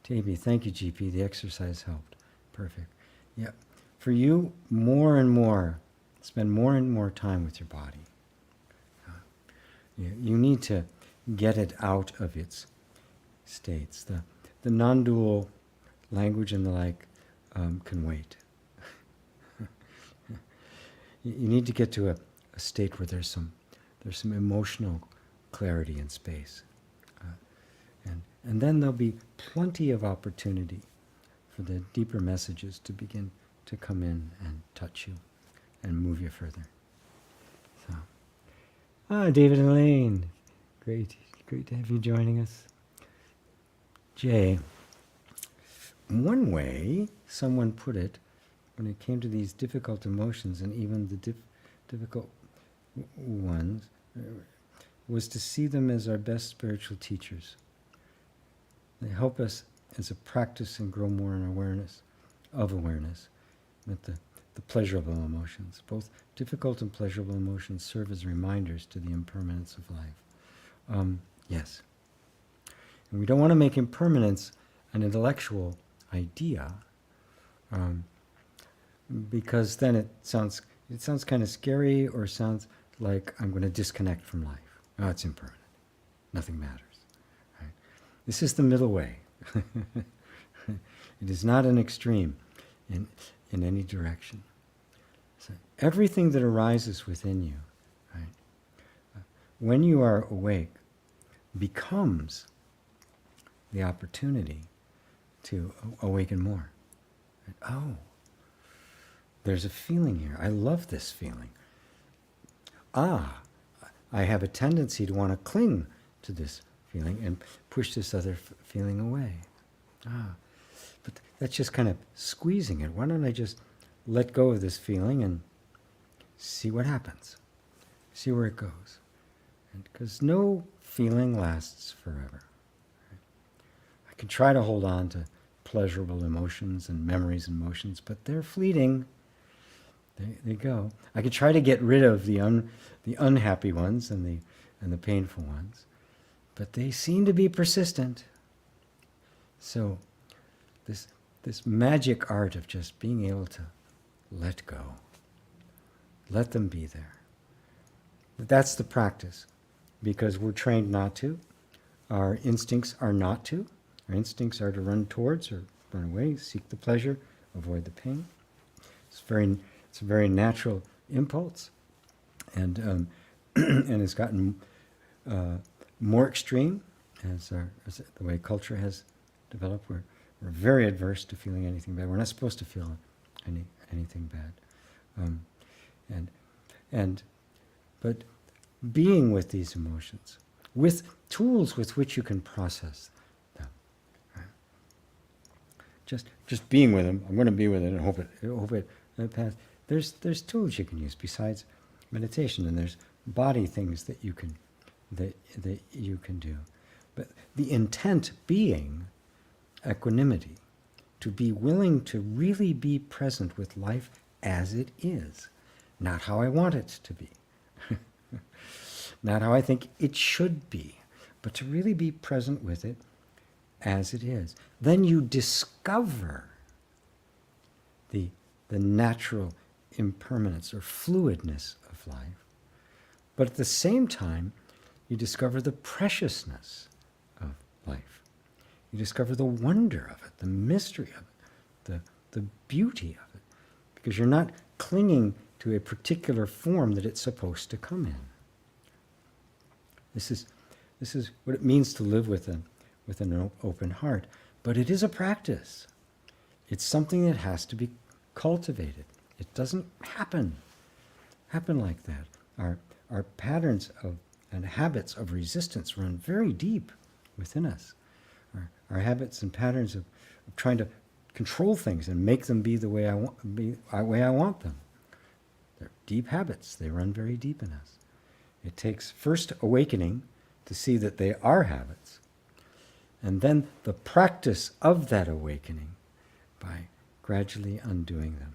TB, thank you, GP. The exercise helped. Perfect. Yeah. For you, more and more, spend more and more time with your body. You need to get it out of its states. The non-dual language and the like can wait. You need to get to a state where there's some emotional clarity and space. And then there'll be plenty of opportunity for the deeper messages to begin to come in and touch you and move you further. So, David and Elaine, great to have you joining us. Jay, one way someone put it when it came to these difficult emotions, and even the difficult ones, was to see them as our best spiritual teachers. They help us as a practice and grow more in awareness that the pleasurable emotions, both difficult and pleasurable emotions, serve as reminders to the impermanence of life. Yes. And we don't want to make impermanence an intellectual idea, because then it sounds kind of scary, or sounds like I'm going to disconnect from life. Oh, it's impermanent. Nothing matters. Right? This is the middle way. It is not an extreme in any direction. So everything that arises within you, right, when you are awake, becomes the opportunity to awaken more. Right? Oh, there's a feeling here. I love this feeling. I have a tendency to want to cling to this feeling and push this other feeling away. But that's just kind of squeezing it. Why don't I just let go of this feeling and see what happens? See where it goes. Because no feeling lasts forever. I can try to hold on to pleasurable emotions and memories and emotions, but they're fleeting. They go. I could try to get rid of the unhappy ones and the painful ones, but they seem to be persistent. So this magic art of just being able to let go, let them be there. That's the practice, because we're trained not to. Our instincts are not to. Our instincts are to run towards or run away, seek the pleasure, avoid the pain. It's a very natural impulse, and it's gotten more extreme as the way culture has developed. We're very adverse to feeling anything bad. We're not supposed to feel anything bad, but being with these emotions, with tools with which you can process them, right? Just being with them. I'm going to be with it and hope it passes. There's tools you can use besides meditation, and there's body things that you can do. But the intent being equanimity, to be willing to really be present with life as it is, not how I want it to be, not how I think it should be, but to really be present with it as it is. Then you discover the natural impermanence or fluidness of life, but at the same time you discover the preciousness of life. You discover the wonder of it, the mystery of it, the beauty of it, because you're not clinging to a particular form that it's supposed to come in. This is what it means to live with with an open heart. But it is a practice. It's something that has to be cultivated. It doesn't happen like that. Our patterns of and habits of resistance run very deep within us. Our habits and patterns of trying to control things and make them be the way I want them. They're deep habits. They run very deep in us. It takes first awakening to see that they are habits, and then the practice of that awakening by gradually undoing them,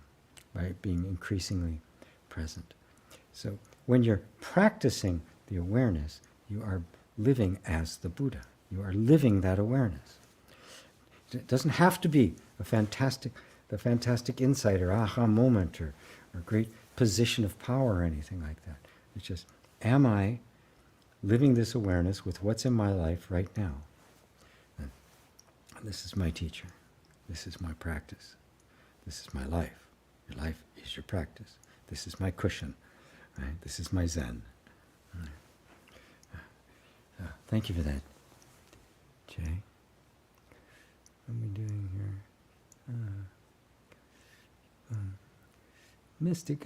by being increasingly present. So when you're practicing the awareness, you are living as the Buddha. You are living that awareness. It doesn't have to be the fantastic insight or aha moment or great position of power or anything like that. It's just, am I living this awareness with what's in my life right now? And this is my teacher. This is my practice. This is my life. Your life is your practice. This is my cushion. Right? This is my Zen. Thank you for that, Jay. What are we doing here? Mystic,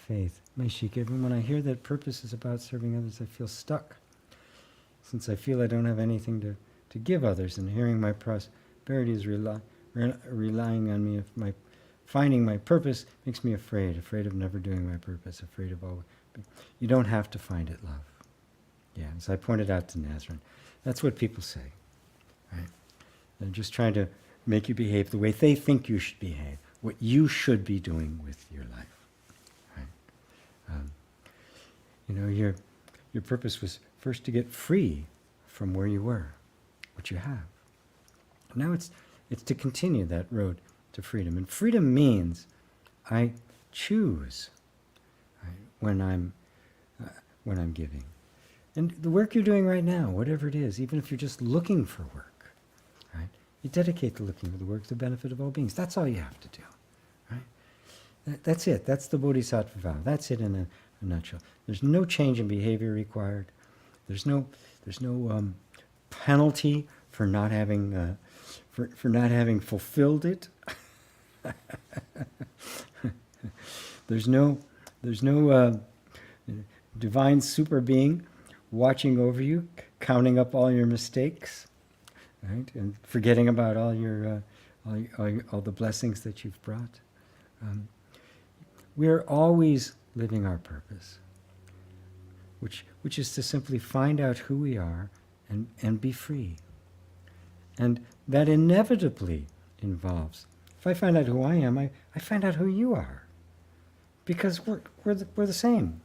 faith. My Sheikh, even when I hear that purpose is about serving others, I feel stuck. Since I feel I don't have anything to give others, and hearing my prosperity is relying on me, finding my purpose makes me afraid of never doing my purpose, afraid of always. You don't have to find it, love. Yeah, as I pointed out to Nazarene, that's what people say, right? They're just trying to make you behave the way they think you should behave, what you should be doing with your life, right? Your purpose was first to get free from where you were, what you have. Now it's to continue that road to freedom, and freedom means I choose, right, when I'm giving. And the work you're doing right now, whatever it is, even if you're just looking for work, right? You dedicate to looking for the work to the benefit of all beings. That's all you have to do, right? That's it. That's the Bodhisattva vow. That's it in a nutshell. There's no change in behavior required. There's no penalty for not having fulfilled it. There's no divine super being watching over you, counting up all your mistakes, right, and forgetting about all your all the blessings that you've brought. We're always living our purpose, which is to simply find out who we are and be free. And that inevitably involves, if I find out who I am, I find out who you are, because we're the same.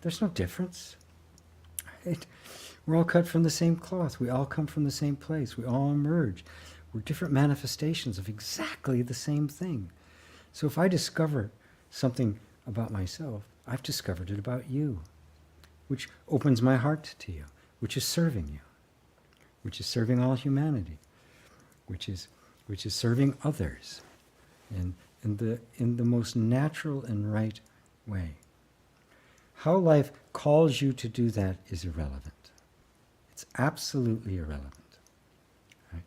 There's no difference. Right? We're all cut from the same cloth. We all come from the same place. We all emerge. We're different manifestations of exactly the same thing. So if I discover something about myself, I've discovered it about you, which opens my heart to you, which is serving you, which is serving all humanity, which is serving others in the most natural and right way. How life calls you to do that is irrelevant. It's absolutely irrelevant. Right?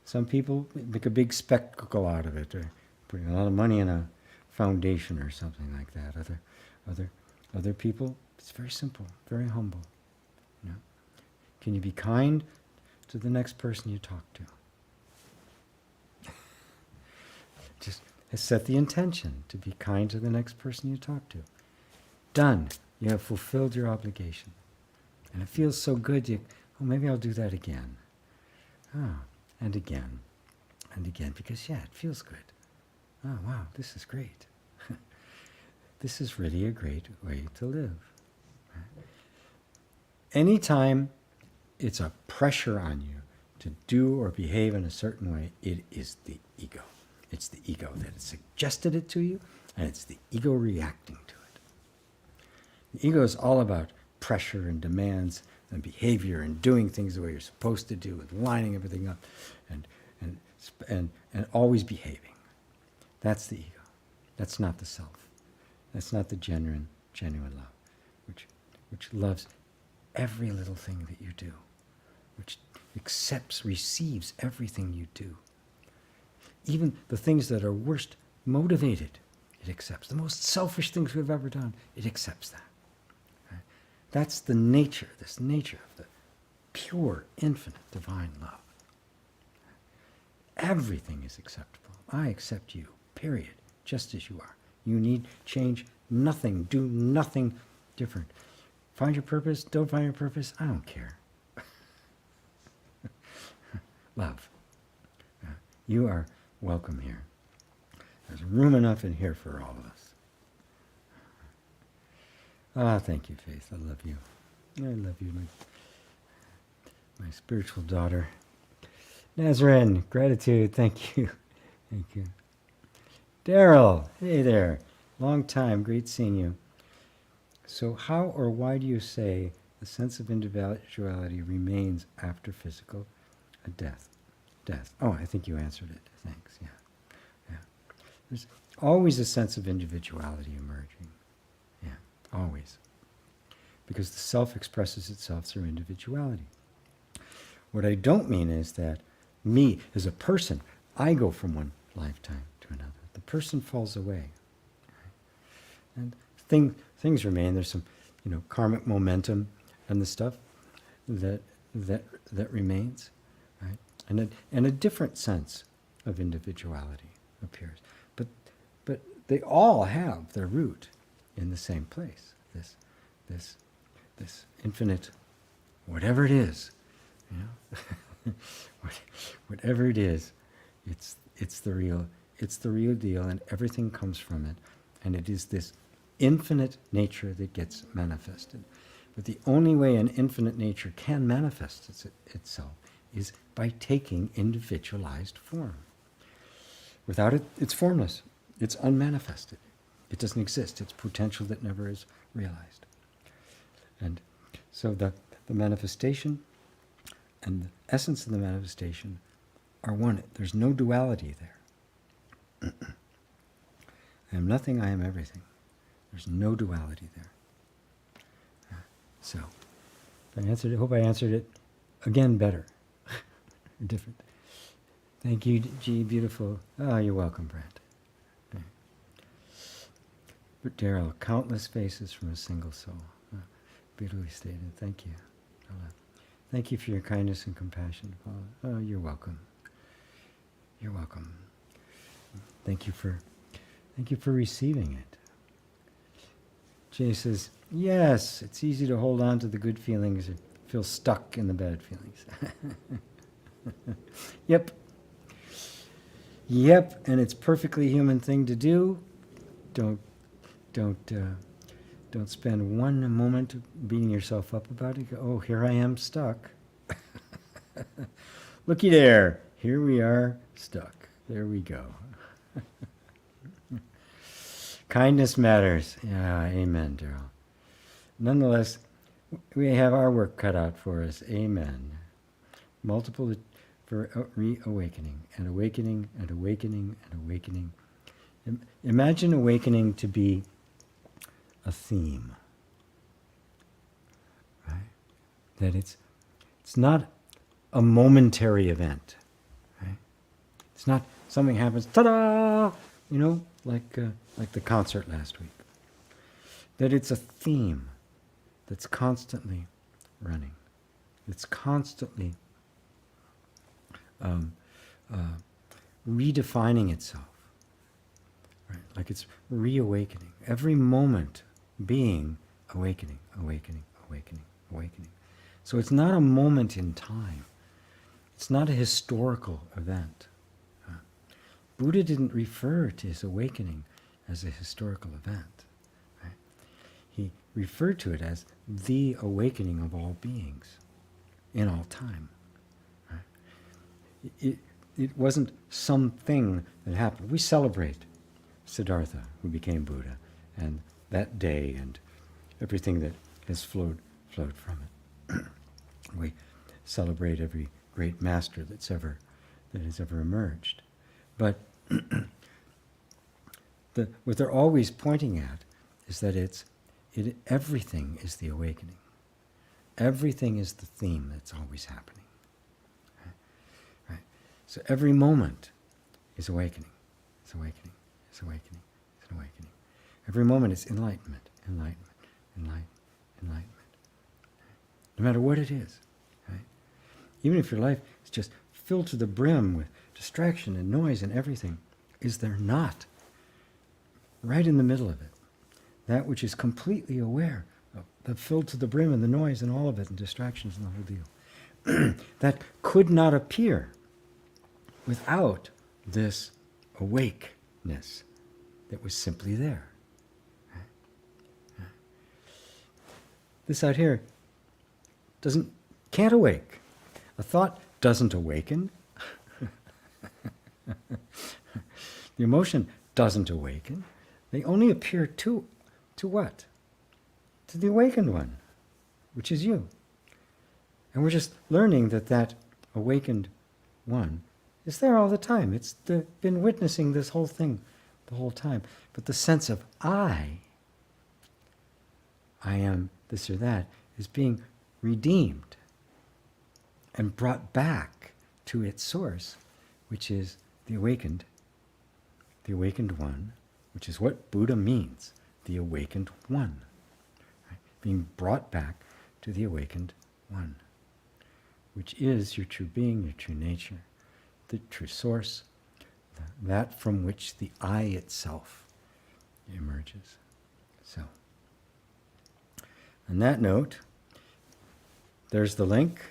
Some people make a big spectacle out of it, or putting a lot of money in a foundation or something like that. Other people, it's very simple, very humble. You know? Can you be kind to the next person you talk to? Just set the intention to be kind to the next person you talk to. Done. You have fulfilled your obligation. And it feels so good, maybe I'll do that again. And again. And again, because it feels good. Oh, wow, this is great. This is really a great way to live. Right? Anytime it's a pressure on you to do or behave in a certain way, it is the ego. It's the ego that has suggested it to you, and it's the ego reacting to it. The ego is all about pressure and demands and behavior and doing things the way you're supposed to do and lining everything up and always behaving. That's the ego. That's not the self. That's not the genuine love, which loves every little thing that you do, which accepts, receives everything you do. Even the things that are worst motivated, it accepts. The most selfish things we've ever done, it accepts that. Right? That's the nature, this nature of the pure, infinite, divine love. Everything is acceptable. I accept you, period, just as you are. You need change nothing. Do nothing different. Find your purpose, don't find your purpose, I don't care. Love. You are welcome here. There's room enough in here for all of us. Ah, thank you, Faith. I love you. I love you, my spiritual daughter. Nazarene, gratitude. Thank you. Thank you. Daryl, hey there. Long time. Great seeing you. So how or why do you say the sense of individuality remains after physical death? Death. Oh, I think you answered it. Thanks. Yeah. Yeah. There's always a sense of individuality emerging. Yeah, always. Because the self expresses itself through individuality. What I don't mean is that me, as a person, I go from one lifetime to another. The person falls away. Right? And things remain. There's some, karmic momentum and the stuff that remains, right? And a different sense of individuality appears. But they all have their root in the same place. This infinite, whatever it is, whatever it is, it's the real deal, and everything comes from it, and it is this infinite nature that gets manifested. But the only way an infinite nature can manifest itself is by taking individualized form. Without it, it's formless. It's unmanifested. It doesn't exist. It's potential that never is realized. And so the manifestation and the essence of the manifestation are one. There's no duality there. I am nothing, I am everything. There's no duality there. So, I answered it. Hope I answered it again better. Different. Thank you, G. Beautiful. Oh, you're welcome, Brent. Okay. But Daryl, countless faces from a single soul. Beautifully stated. Thank you. Thank you for your kindness and compassion, Paula. Oh, you're welcome. You're welcome. Thank you for receiving it. Jay says, yes, it's easy to hold on to the good feelings and feel stuck in the bad feelings. Yep, and it's a perfectly human thing to do. Don't spend one moment beating yourself up about it. Go, oh, here I am stuck. Looky there. Here we are stuck. There we go. Kindness matters. Yeah, amen, Daryl. Nonetheless, we have our work cut out for us. Amen. Multiple for reawakening and awakening and awakening and awakening. Imagine awakening to be a theme, right? That it's not a momentary event, right? It's not something happens, ta-da, like the concert last week. That it's a theme that's constantly running. It's constantly redefining itself, right? Like it's reawakening. Every moment being awakening, awakening, awakening, awakening. So it's not a moment in time. It's not a historical event. Buddha didn't refer to his awakening as a historical event. Right? He referred to it as the awakening of all beings in all time. Right? It wasn't something that happened. We celebrate Siddhartha, who became Buddha, and that day and everything that has flowed from it. We celebrate every great master that has ever emerged. But what they're always pointing at is that everything is the awakening. Everything is the theme that's always happening. So every moment is awakening. It's awakening. It's awakening. It's an awakening. Every moment is enlightenment, enlightenment, enlightenment, enlightenment. No matter what it is. Right? Even if your life is just filled to the brim with distraction and noise and everything, is there not, right in the middle of it, that which is completely aware of the filled to the brim and the noise and all of it and distractions and the whole deal, that could not appear without this awakeness that was simply there. This out here can't awake. A thought doesn't awaken. The emotion doesn't awaken. They only appear to what? To the awakened one, which is you. And we're just learning that awakened one is there all the time. It's been witnessing this whole thing the whole time. But the sense of I am this or that, is being redeemed and brought back to its source, which is the awakened one, which is what Buddha means, the awakened one. Right? Being brought back to the awakened one, which is your true being, your true nature, the true source, that from which the I itself emerges. So, on that note, there's the link.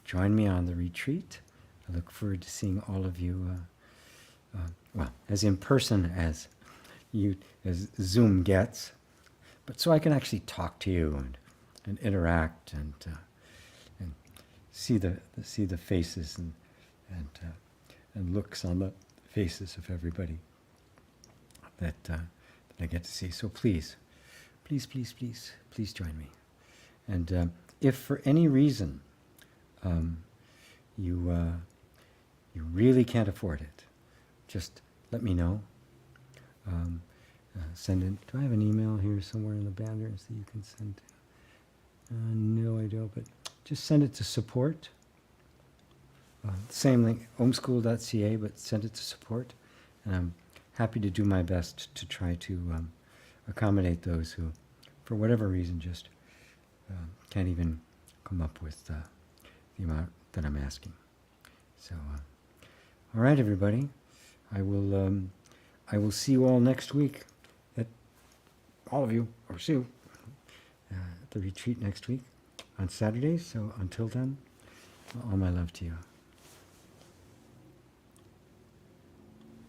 Join me on the retreat. I look forward to seeing all of you, as in person as Zoom gets, but so I can actually talk to you and interact and see the faces and looks on the faces of everybody that I get to see. So please join me. And if for any reason you really can't afford it, just let me know. Send it. Do I have an email here somewhere in the banner that you can send to? No, I don't, but just send it to support. Same link, omschool.ca, but send it to support. And I'm happy to do my best to try to accommodate those who, for whatever reason, just can't even come up with the amount that I'm asking. So, all right, everybody. I will see you all next week. All of you, or see you at the retreat next week on Saturday. So until then, all my love to you.